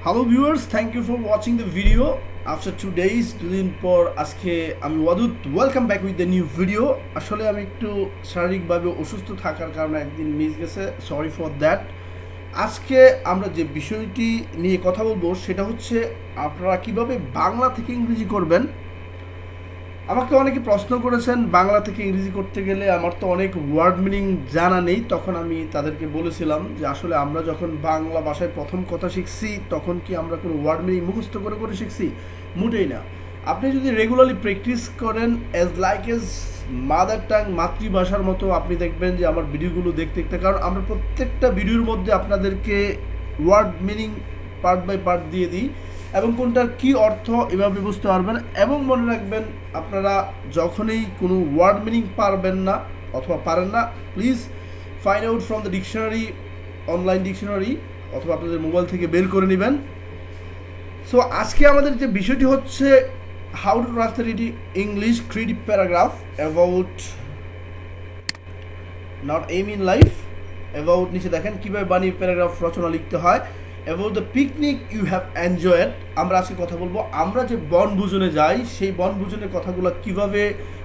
Hello viewers, thank you for watching the video. After 2 days, দুদিন পর আজকে আমি Wadud welcome back with the new video. আসলে আমি একটু শারীরিকভাবে অসুস্থ থাকার কারণে একদিন মিস গেছে, সরি ফর দ্যাট। আজকে আমরা যে বিষয়টি নিয়ে কথা বলবো সেটা হচ্ছে আপনারা কিভাবে বাংলা থেকে ইংরেজি করবেন। আমাকে অনেকে প্রশ্ন করেছেন বাংলা থেকে ইংরেজি করতে গেলে আমার তো অনেক ওয়ার্ড মিনিং জানা নেই। তখন আমি তাদেরকে বলেছিলাম যে আসলে আমরা যখন বাংলা ভাষায় প্রথম কথা শিখছি তখন কি আমরা কোনো ওয়ার্ড মিনিং মুখস্থ করে করে শিখছি? মোটেই না। আপনি যদি রেগুলারলি প্র্যাকটিস করেন এজ মাদার টাং, মাতৃভাষার মতো, আপনি দেখবেন যে আমার ভিডিওগুলো দেখতে দেখতে, কারণ আমরা প্রত্যেকটা ভিডিওর মধ্যে আপনাদেরকে word meaning part by part দিয়ে দিই এবং কোনটার কী অর্থ এভাবে বুঝতে পারবেন। এবং মনে রাখবেন, আপনারা যখনই কোনো ওয়ার্ড মিনিং পারবেন না অথবা পারেন না, please find out from the dictionary, online dictionary, অথবা আপনাদের মোবাইল থেকে বের করে নেবেন। সো আজকে আমাদের যে বিষয়টি হচ্ছে how to translate English creative paragraph about not aim in life. About নিচে দেখেন কীভাবে বানিয়ে প্যারাগ্রাফ রচনা লিখতে হয়। About the picnic you have enjoyed. আমরা আজকে কথা বলবো আমরা যে বনভোজনে যাই সেই বনভোজনের কথাগুলো কিভাবে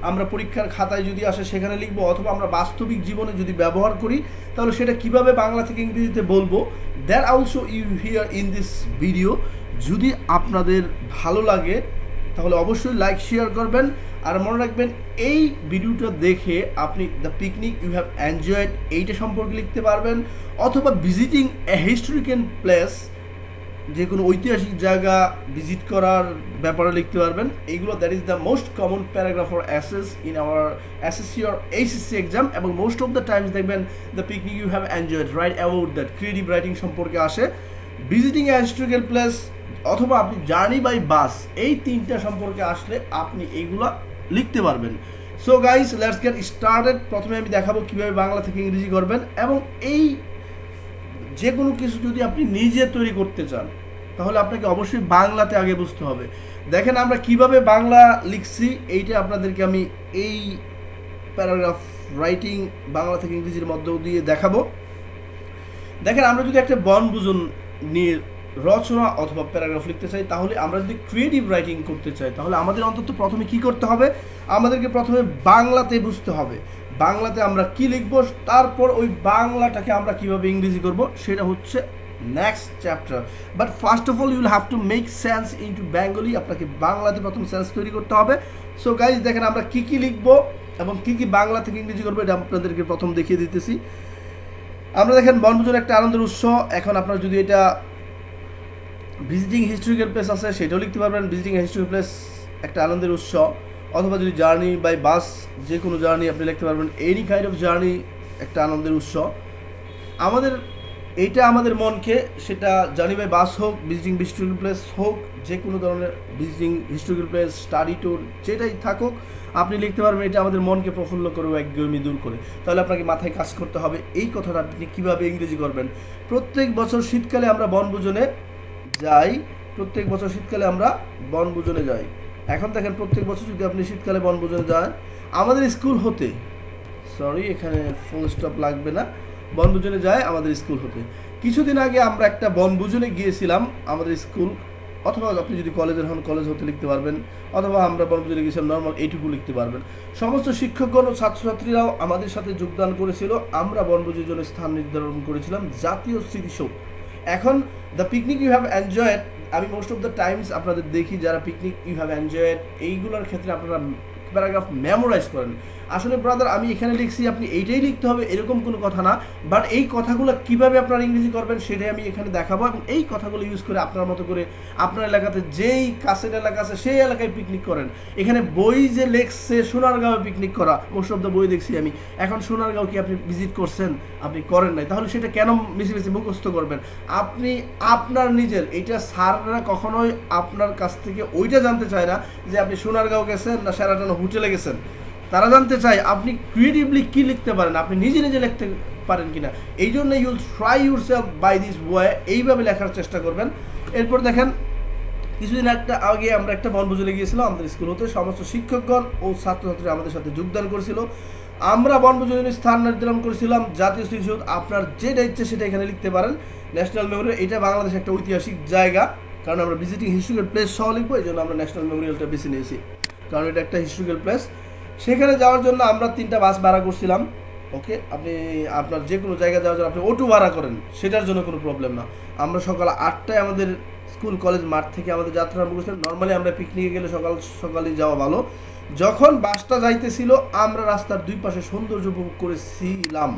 আমরা পরীক্ষার খাতায় যদি আসে সেখানে লিখবো, অথবা আমরা বাস্তবিক জীবনে যদি ব্যবহার করি তাহলে সেটা কিভাবে বাংলা থেকে ইংরেজিতে বলবো। That also you hear in this video. যদি আপনাদের ভালো লাগে তাহলে অবশ্যই লাইক শেয়ার করবেন। আর মনে রাখবেন, এই ভিডিওটা দেখে আপনি the picnic you have enjoyed এইটা সম্পর্কে লিখতে পারবেন, অথবা ভিজিটিং এ হিস্টোরিক্যাল প্লেস, যে কোনো ঐতিহাসিক জায়গা ভিজিট করার ব্যাপারে লিখতে পারবেন। এইগুলো that is the most common paragraph for us in our SSC or HSC exam. এবং মোস্ট অফ দ্য টাইমস দেখবেন the picnic you have enjoyed right about that creative writing সম্পর্কে আসে। ভিজিটিং এ হিস্টোরিক্যাল প্লেস অথবা আপনি journey by বাস, এই তিনটা সম্পর্কে আসলে আপনি এইগুলা লিখতে পারবেন। So guys, let's get started. প্রথমে আমি দেখাবো কীভাবে বাংলা থেকে ইংরেজি করবেন। এবং এই যে কোনো কিছু যদি আপনি নিজে তৈরি করতে চান তাহলে আপনাকে অবশ্যই বাংলাতে আগে বুঝতে হবে। দেখেন আমরা কিভাবে বাংলা লিখছি, এইটা আপনাদেরকে আমি এই প্যারাগ্রাফ রাইটিং বাংলা থেকে ইংরেজির মধ্য দিয়ে দেখাবো। দেখেন, আমরা যদি একটা বনভোজন নিয়ে রচনা অথবা প্যারাগ্রাফ লিখতে চাই, তাহলে আমরা যদি ক্রিয়েটিভ রাইটিং করতে চাই তাহলে আমাদের অন্তত প্রথমে কি করতে হবে, আমাদেরকে প্রথমে বাংলাতে বুঝতে হবে বাংলাতে আমরা কি লিখব, তারপর ওই বাংলাটাকে আমরা কিভাবে ইংরেজি করব সেটা হচ্ছে next chapter. But first of all you will have to make sense into Bengali. আপনাকে বাংলাতে প্রথম সেন্স তৈরি করতে হবে। সো গাইজ, দেখেন আমরা কি কি লিখবো এবং কি কি বাংলা থেকে ইংরেজি করবো এটা আপনাদেরকে প্রথম দেখিয়ে দিতেছি। আমরা দেখেন বনভোজন একটা আনন্দের উৎস। এখন আপনারা যদি এটা ভিজিটিং হিস্টোরিক্যাল প্লেস আছে সেটাও লিখতে পারবেন, ভিজিটিং হিস্টোরিক্যাল প্লেস একটা আনন্দের উৎস। অথবা যদি জার্নি বাই বাস, যে কোনো জার্নি আপনি লিখতে পারবেন, এনি কাইন্ড অফ জার্নি একটা আনন্দের উৎস। আমাদের এইটা আমাদের মনকে, সেটা জার্নি বাই বাস হোক, ভিজিটিং হিস্টোরিক্যাল প্লেস হোক, যে কোনো ধরনের visiting historical place, study tour, যেটাই থাকুক আপনি লিখতে পারবেন। এটা আমাদের মনকে প্রফুল্ল করে, একঘেয়েমি দূর করে। তাহলে আপনাকে মাথায় কাজ করতে হবে এই কথাটা আপনি কীভাবে ইংরেজি করবেন। প্রত্যেক বছর শীতকালে আমরা বনভোজনে যাই, প্রত্যেক বছর শীতকালে আমরা বনভোজনে যাই। এখন দেখেন, প্রত্যেক বছর যদি আপনি শীতকালে বনভোজনে যান, আমাদের স্কুল হতে, সরি এখানে ফুল স্টপ লাগবে না, বনভোজনে যায় আমাদের স্কুল হতে। কিছুদিন আগে আমরা একটা বনভোজনে গিয়েছিলাম আমাদের স্কুল, অথবা আপনি যদি কলেজের হন কলেজ হতে লিখতে পারবেন, অথবা আমরা বনভোজনে গিয়েছিলাম নর্মাল, এইটুকু লিখতে পারবেন। সমস্ত শিক্ষকগণ ও ছাত্রছাত্রীরাও আমাদের সাথে যোগদান করেছিল। আমরা বনভোজনের জন্য স্থান নির্ধারণ করেছিলাম জাতীয় স্মৃতিসৌধ। এখন the picnic you have enjoyed, আমি মোস্ট অফ দ্য টাইমস আপনাদের দেখি যারা পিকনিক ইউ হ্যাভ এনজয়েড এইগুলোর ক্ষেত্রে আপনারা প্যারাগ্রাফ মেমোরাইজ করেন। আসলে ব্রাদার, আমি এখানে লিখছি আপনি এইটাই লিখতে হবে এরকম কোনো কথা না, বাট এই কথাগুলো কিভাবে আপনারা ইংরেজি করবেন সেটাই আমি এখানে দেখাবো। এবং এই কথাগুলো ইউজ করে আপনার মতো করে আপনার এলাকাতে যেই কাছের এলাকা আছে সেই এলাকায় পিকনিক করেন। এখানে বই যে লেখছে সোনারগাঁওয়ে পিকনিক করা, মোস্ট অফ দ্য বই দেখছি আমি। এখন সোনারগাঁও কি আপনি ভিজিট করছেন? আপনি করেন নাই, তাহলে সেটা কেন মিশে মিশে মুখস্থ করবেন? আপনি আপনার নিজের, এটা স্যাররা কখনোই আপনার কাছ থেকে ওইটা জানতে চায় না যে আপনি সোনারগাঁও গেছেন না সেরাটন হোটেলে গেছেন। তারা জানতে চায় আপনি ক্রিয়েটিভলি কী লিখতে পারেন, আপনি নিজে নিজে লিখতে পারেন কিনা। এই জন্য you'll try your self by this way, এইভাবে লেখার চেষ্টা করবেন। এরপর দেখেন, কিছুদিন আগে আমরা একটা বনভোজনে গিয়েছিলাম আমাদের স্কুল হতে। সমস্ত শিক্ষকগণ ও ছাত্রছাত্রী আমাদের সাথে যোগদান করেছিল। আমরা বনভোজনের স্থান নির্ধারণ করেছিলাম জাতীয় স্মৃতিসৌধ। আপনার যেটা ইচ্ছে সেটা এখানে লিখতে পারেন। ন্যাশনাল মেমোরিয়াল এটা বাংলাদেশে একটা ঐতিহাসিক জায়গা, কারণ আমরা ভিজিটিং হিস্টোরিক্যাল প্লেস সহ লিখবো, এই জন্য আমরা ন্যাশনাল মেমোরিয়ালটা বেছে নিয়েছি, কারণ এটা একটা হিস্টোরিক্যাল প্লেস। সেখানে যাওয়ার জন্য আমরা 3টা বাস ভাড়া করছিলাম। ওকে, আপনি আপনার যে কোনো জায়গায় যাওয়ার জন্য আপনি অটো ভাড়া করেন, সেটার জন্য কোনো প্রবলেম না। আমরা সকাল 8টায় আমাদের স্কুল কলেজ মাঠ থেকে আমাদের যাত্রা আরম্ভ করেছিলাম। নর্মালি আমরা পিকনিকে গেলে সকালে যাওয়া ভালো। যখন বাসটা যাইতেছিল আমরা রাস্তার দুই পাশে সৌন্দর্য উপভোগ করেছিলাম।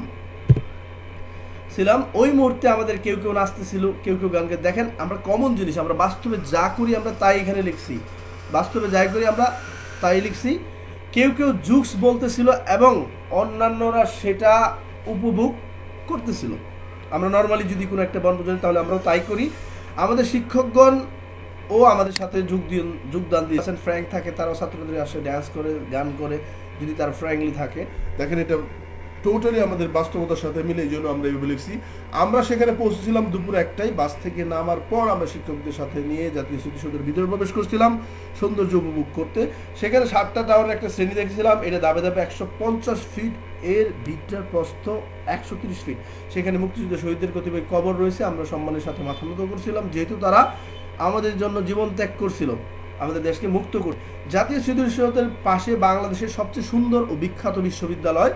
ওই মুহূর্তে আমাদের কেউ কেউ নাচতেছিল, কেউ কেউ গানকে দেখেন। আমরা কমন জিনিস, আমরা বাস্তবে যা করি আমরা তাই এখানে লিখছি, বাস্তবে যাই করি আমরা তাই লিখছি। কেউ কেউ জুকস বলতেছিল এবং অন্যান্যরা সেটা উপভোগ করতেছিল। আমরা নর্মালি যদি কোনো একটা বনভোজন তাহলে আমরাও তাই করি। আমাদের শিক্ষকগণ ও আমাদের সাথে যোগদান দিয়েছেন। ফ্র্যাঙ্ক থাকে, তারাও ছাত্রদের আসে ড্যান্স করে, গান করে, যদি তারা ফ্র্যাঙ্কলি থাকে। দেখেন এটা টোটালি আমাদের বাস্তবতার সাথে মিলে, এই জন্য আমরা এভাবে লিখছি। আমরা সেখানে পৌঁছেছিলাম দুপুর 1টায়। বাস থেকে নামার পর আমরা শিক্ষকদের সাথে নিয়ে জাতীয় স্মৃতিসৌধের ভিতরে প্রবেশ করছিলাম সৌন্দর্য উপভোগ করতে। সেখানে 7টা টাওয়ারের একটা শ্রেণী দেখেছিলাম। এটা দাবে দাবে 150 ফিট, এর ভিতটার প্রস্থ 130 ফিট। সেখানে মুক্তিযুদ্ধ শহীদদের কতিপয় কবর রয়েছে। আমরা সম্মানের সাথে মাথা নত করছিলাম, যেহেতু তারা আমাদের জন্য জীবন ত্যাগ করছিল, আমাদের দেশকে মুক্ত করছে। জাতীয় স্মৃতিসৌধের পাশে বাংলাদেশের সবচেয়ে সুন্দর ও বিখ্যাত বিশ্ববিদ্যালয়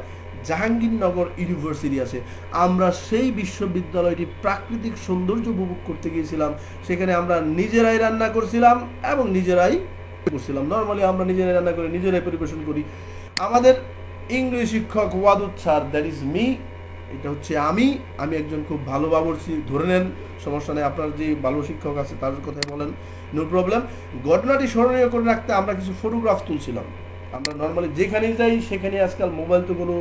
জাহাঙ্গীরনগর ইউনিভার্সিটি আছে। আমরা সেই বিশ্ববিদ্যালয়টি প্রাকৃতিক সৌন্দর্য উপভোগ করতে গিয়েছিলাম। সেখানে আমরা নিজেরাই রান্না করছিলাম এবং নিজেরাই করছিলাম। নর্মালি আমরা নিজেরাই রান্না করে নিজেরাই পরিবেশন করি। আমাদের ইংরেজি শিক্ষক Wadud sir, that is me, এটা হচ্ছে আমি একজন খুব ভালো বাবুর্চি ধরে নেন, সমস্যা নেই। আপনার যে ভালো শিক্ষক আছে তার কথাই বলেন, নো প্রবলেম। ঘটনাটি স্মরণীয় করে রাখতে আমরা কিছু ফটোগ্রাফ তুলছিলাম। আমরা নর্মালি যেখানেই যাই সেখানে আজকাল মোবাইল তো কোনো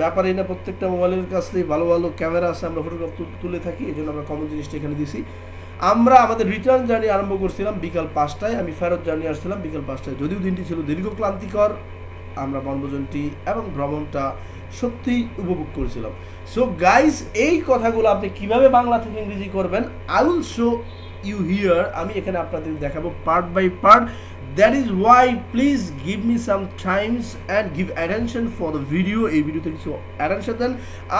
ব্যাপারই না, প্রত্যেকটা মোবাইলের কাছেই ভালো ভালো ক্যামেরা আছে, আমরা ফটোগ্রাফ তুলে থাকি। এই জন্য আমরা কমন জিনিসটা এখানে দিছি। আমরা আমাদের রিটার্ন জার্নি আরম্ভ করছিলাম বিকাল 5টায়। আমি ফেরত জার্নি আসছিলাম বিকাল 5টায়। যদিও দিনটি ছিল দীর্ঘ ক্লান্তিকর, আমরা বনভোজনটি এবং ভ্রমণটা সত্যিই উপভোগ করেছিলাম। সো গাইস, এই কথাগুলো আপনি কিভাবে বাংলা থেকে ইংরেজি করবেন, I will show you here. আমি এখানে আপনাদের দেখাবো part by part. That is why please give me some times and give attention for the video. এই ভিডিওতে কিছু অ্যাটেনশন দেন।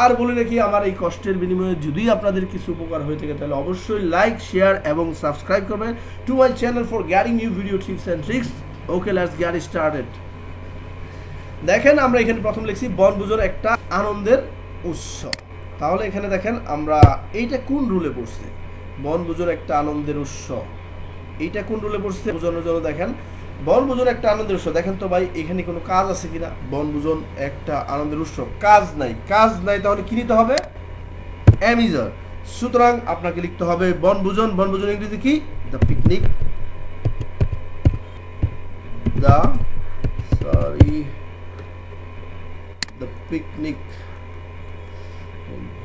আর বলে রাখি, আমার এই কষ্টের বিনিময়ে যদি আপনাদের কিছু উপকার হয়ে থাকে তাহলে অবশ্যই লাইক, শেয়ার এবং সাবস্ক্রাইব করবেন to my channel for getting new video tips and tricks. Okay, let's get started. দেখেন আমরা এখানে প্রথম লিখছি বনভোজন একটা আনন্দের উৎস। তাহলে এখানে দেখেন আমরা এইটা কোন রুলে পড়ছে, বনভোজন একটা আনন্দের উৎস, এইটা কোন রুলে পড়ছে বোঝানোর জন্য। দেখেন বনভোজন একটা আনন্দের উৎস। দেখেন তো ভাই এখানে কোনো কাজ আছে কিনা। বনভোজন একটা আনন্দের উৎস, কাজ নাই, তাহলে কি নিতে হবে, অ্যামিজার। সুতরাং আপনাকে লিখতে হবে বনভোজন। বনভোজন ইংরেজি কি, the picnic, the picnic.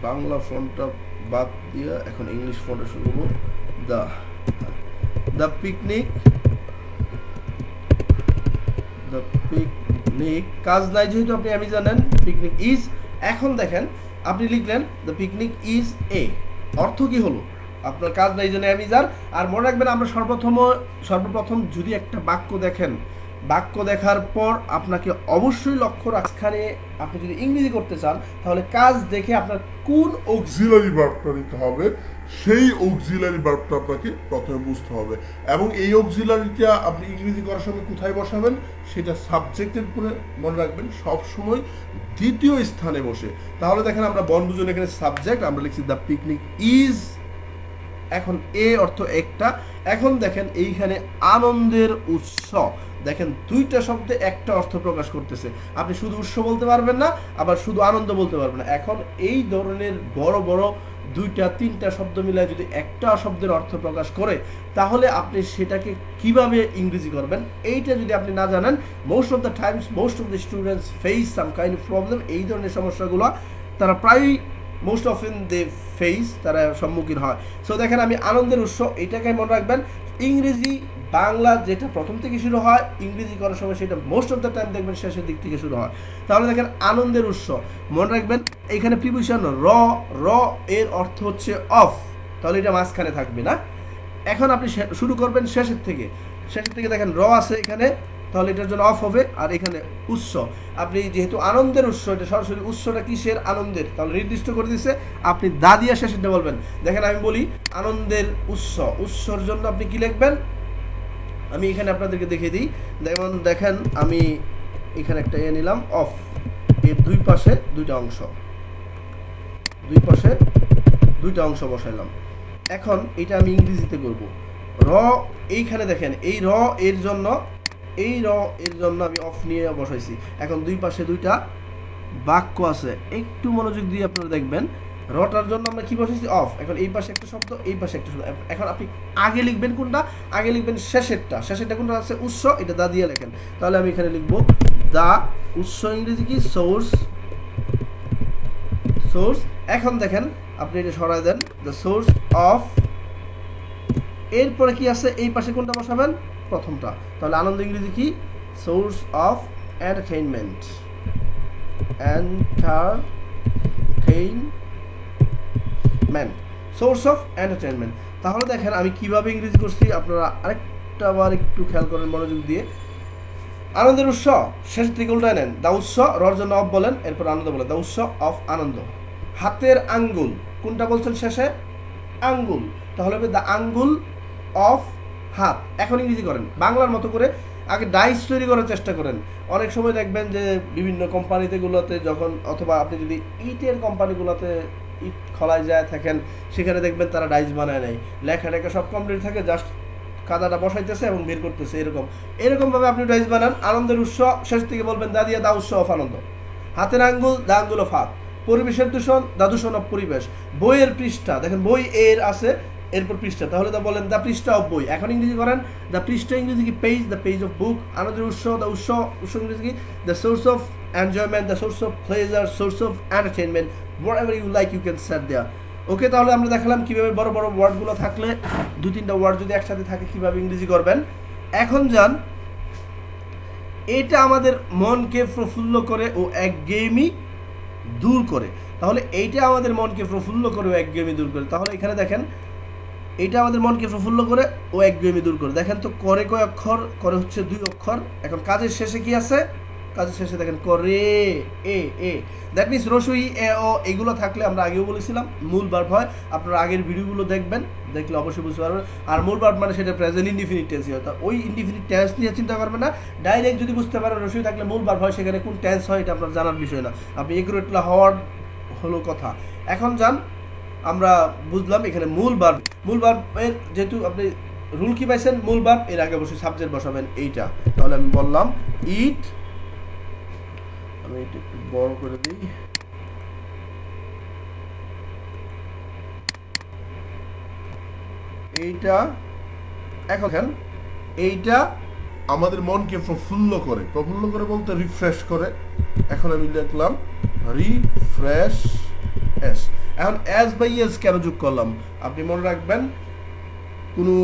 Bangla ফন্টটা বাদ দিয়ে এখন ইংলিশ ফন্টে শুরু করবো। দ্য পিকনিক, কাজ নাই যেহেতু আপনি আমি জানেন, পিকনিক ইজ। এখন দেখেন আপনি লিখলেন দ্য পিকনিক ইজ এ, অর্থ কি হলো, আপনার কাজ নাই জন্য অ্যামিজার। আর মনে রাখবেন আমরা সর্বপ্রথম যদি একটা বাক্য দেখেন, বাক্য দেখার পর আপনাকে অবশ্যই লক্ষ্য রাখখানে আপনি যদি ইংরেজি করতে চান তাহলে কাজ দেখে আপনার কোন অক্সিলারি ভার্বটা নিতে হবে, সেই অক্সিলারি ভার্বটা আপনাকে প্রথমে বুঝতে হবে। এবং এই অক্সিলারিটা আপনি ইংরেজি করার সময় কোথায় বসাবেন, সেটা সাবজেক্টের উপরে মনে রাখবেন, সবসময় দ্বিতীয় স্থানে বসে। তাহলে দেখেন আমরা বনভোজন এখানে সাবজেক্ট, আমরা লিখছি দ্য পিকনিক ইজ। এখন এ অর্থ একটা। এখন দেখেন এইখানে আনন্দের উৎস, দেখেন দুইটা শব্দে একটা অর্থ প্রকাশ করতেছে। আপনি শুধু উৎস বলতে পারবেন না, আবার শুধু আনন্দ বলতে পারবেন না। এখন এই ধরনের বড় বড় 2-3টা শব্দ মিলায় যদি একটা শব্দের অর্থ প্রকাশ করে তাহলে আপনি সেটাকে কিভাবে ইংরেজি করবেন, এইটা যদি আপনি না জানেন, most of the Times most of the students face some kind of problem. এই ধরনের সমস্যাগুলো তারা প্রায়ই মোস্ট অফেন দে ফেস, তারা সম্মুখীন হয়। সো দেখেন আমি আনন্দের উৎস, এইটাকে মনে রাখবেন। ইংরেজি বাংলা যেটা প্রথম থেকে শুরু হয়, ইংরেজি করার সময় সেটা মোস্ট অফ দ্য টাইম দেখবেন শেষের দিক থেকে শুরু হয়। তাহলে দেখেন আনন্দের উৎস মনে রাখবেন। এখানে প্রিপোজিশন র এর অর্থ হচ্ছে অফ, তাহলে এটা মাঝখানে থাকবে না। এখন আপনি শুরু করবেন শেষের থেকে। দেখেন র আছে এখানে, তাহলে এটার জন্য অফ হবে। আর এখানে উৎস, আপনি যেহেতু আনন্দের উৎস, এটা সরাসরি উৎসটা কিসের? আনন্দের, তাহলে নির্দিষ্ট করে দিচ্ছে আপনি দা দিয়া শেষেরটা বলবেন। দেখেন আমি বলি আনন্দের উৎস, উৎসর জন্য আপনি কি লিখবেন? আমি এখানে আপনাদেরকে দেখিয়ে দিই। যেমন দেখেন আমি এখানে একটা নিলাম অফ, এর দুই পাশে দুইটা অংশ বসাইলাম। এখন এটা আমি ইংরেজিতে করব। র, এইখানে দেখেন এই র এর জন্য আমি অফ নিয়ে বসাইছি। এখন দুই পাশে দুইটা বাক্য আছে, একটু মনোযোগ দিয়ে আপনারা দেখবেন। রটার জন্য আমরা কি বসাইছি? অফ। এখন এই পাশে একটা শব্দ, এই পাশে একটা শব্দ। এখন আপনি আগে লিখবেন কোনটা? আগে লিখবেন শেষেরটা কোনটা আছে? উৎস, এটা দা দিয়ে লেখেন। তাহলে আমি এখানে লিখবো দা, উৎস ইংরেজি কি? সোর্স। এখন দেখেন আপনি এটা সরাই দেন, দ্য সোর্স অফ, এরপরে কি আছে? এই পাশে কোনটা বসাবেন? প্রথমটা। তাহলে আনন্দ ইংরেজি কি? Source of entertainment. Source of entertainment. তাহলে দেখেন আমি কিভাবে ইংরেজি করছি, আপনারা আরেকটা বার একটু খেয়াল করেন মনোযোগ দিয়ে। আনন্দের উৎস শেষ থেকে উল্টায় নেন, দা উৎস, রর জন্য অফ বলেন, এরপর আনন্দ বলেন, দা উৎস অফ আনন্দ। হাতের আঙ্গুল, কোনটা বলছেন শেষে? আঙ্গুল, তাহলে হবে দা আঙ্গুল অফ হাত। এখন ইংরেজি করেন বাংলার মতো করে, আগে ডাইস তৈরি করার চেষ্টা করেন। অনেক সময় দেখবেন যে বিভিন্ন কোম্পানিগুলোতে যখন, অথবা আপনি যদি ইটের কোম্পানিগুলোতে ইট খোলায় যায় থাকেন, সেখানে দেখবেন তারা ডাইস বানায় নেয়, লেখা টেখা সব কমপ্লিট থাকে, জাস্ট কাদাটা বসাইতেছে এবং বের করতেছে। এরকমভাবে আপনি ডাইস বানান। আনন্দের উৎস শেষ থেকে বলবেন দা দিয়ে, দা উৎস অফ আনন্দ। হাতের আঙ্গুল, দা আঙ্গুল অফ হাত। পরিবেশের দূষণ, দা দূষণ অফ পরিবেশ। বইয়ের পৃষ্ঠা, দেখেন বই এর আছে, এরপর পৃষ্ঠা, তাহলে তা বলেন দ্য পৃষ্ঠা অফ বই। এখন ইংরেজি করেন, দ্য পৃষ্ঠা ইংরেজি কি? Page, the page of book. আনন্দের উৎস, দ্য উৎস ইংরেজি কি? The source of enjoyment, the source of pleasure, source of entertainment, whatever you like you can set there. Okay, তাহলে আমরা দেখালাম কিভাবে বড় বড় ওয়ার্ডগুলো থাকলে, দুই তিনটা ওয়ার্ড যদি একসাথে থাকে কিভাবে ইংরেজি করবেন। এখন যান, এটা আমাদের মনকে প্রফুল্ল করে ও একঘেয়েমি দূর করে। তাহলে এইটা আমাদের মনকে প্রফুল্ল করে ও একঘেয়েমি দূর করে। তাহলে এখানে দেখেন এইটা আমাদের মনকে প্রফুল্ল করে ও একঘেয়েমি দূর করে। দেখেন তো করে কয় অক্ষর? করে হচ্ছে 2 অক্ষর। এখন কাজের শেষে কি আছে? কাজের শেষে দেখেন করে, এ। দ্যাট মিনস রসই, এ, ও, এগুলো থাকলে আমরা আগেও বলেছিলাম মূল ভার্ব হয়। আপনারা আগের ভিডিওগুলো দেখবেন, দেখলে অবশ্যই বুঝতে পারবেন। আর মূল ভার্ব মানে সেটা প্রেজেন্ট ইনডিফিনিট টেন্সই হয়। ওই ইনডিফিনিট টেন্স নিয়ে চিন্তা করবেন না, ডাইরেক্ট যদি বুঝতে পারেন রসই থাকলে মূল ভার্ব হয়, সেখানে কোন টেন্স হয় এটা আপনার জানার বিষয় না, আপনি একুরেটলা হওয়ার হলো কথা। এখন যান, আমরা বুঝলাম এখানে মূল ভার্বের যেহেতু আপনি রুল কি পাইছেন, মূল ভার্ব এর আগে অবশ্যই সাবজেক্ট বসাবেন এইটা। তাহলে আমি বললাম ইট, আমি এটা একটু বড় করে দিই, এইটা। এখন এইটা আমাদের মনকে প্রফুল্ল করে বলতে রিফ্রেশ করে। এখন আমি লিখলাম রিফ্রেশ এস। এখন এস বাই এস কেন যোগ করলাম? আপনি মনে রাখবেন, কোনো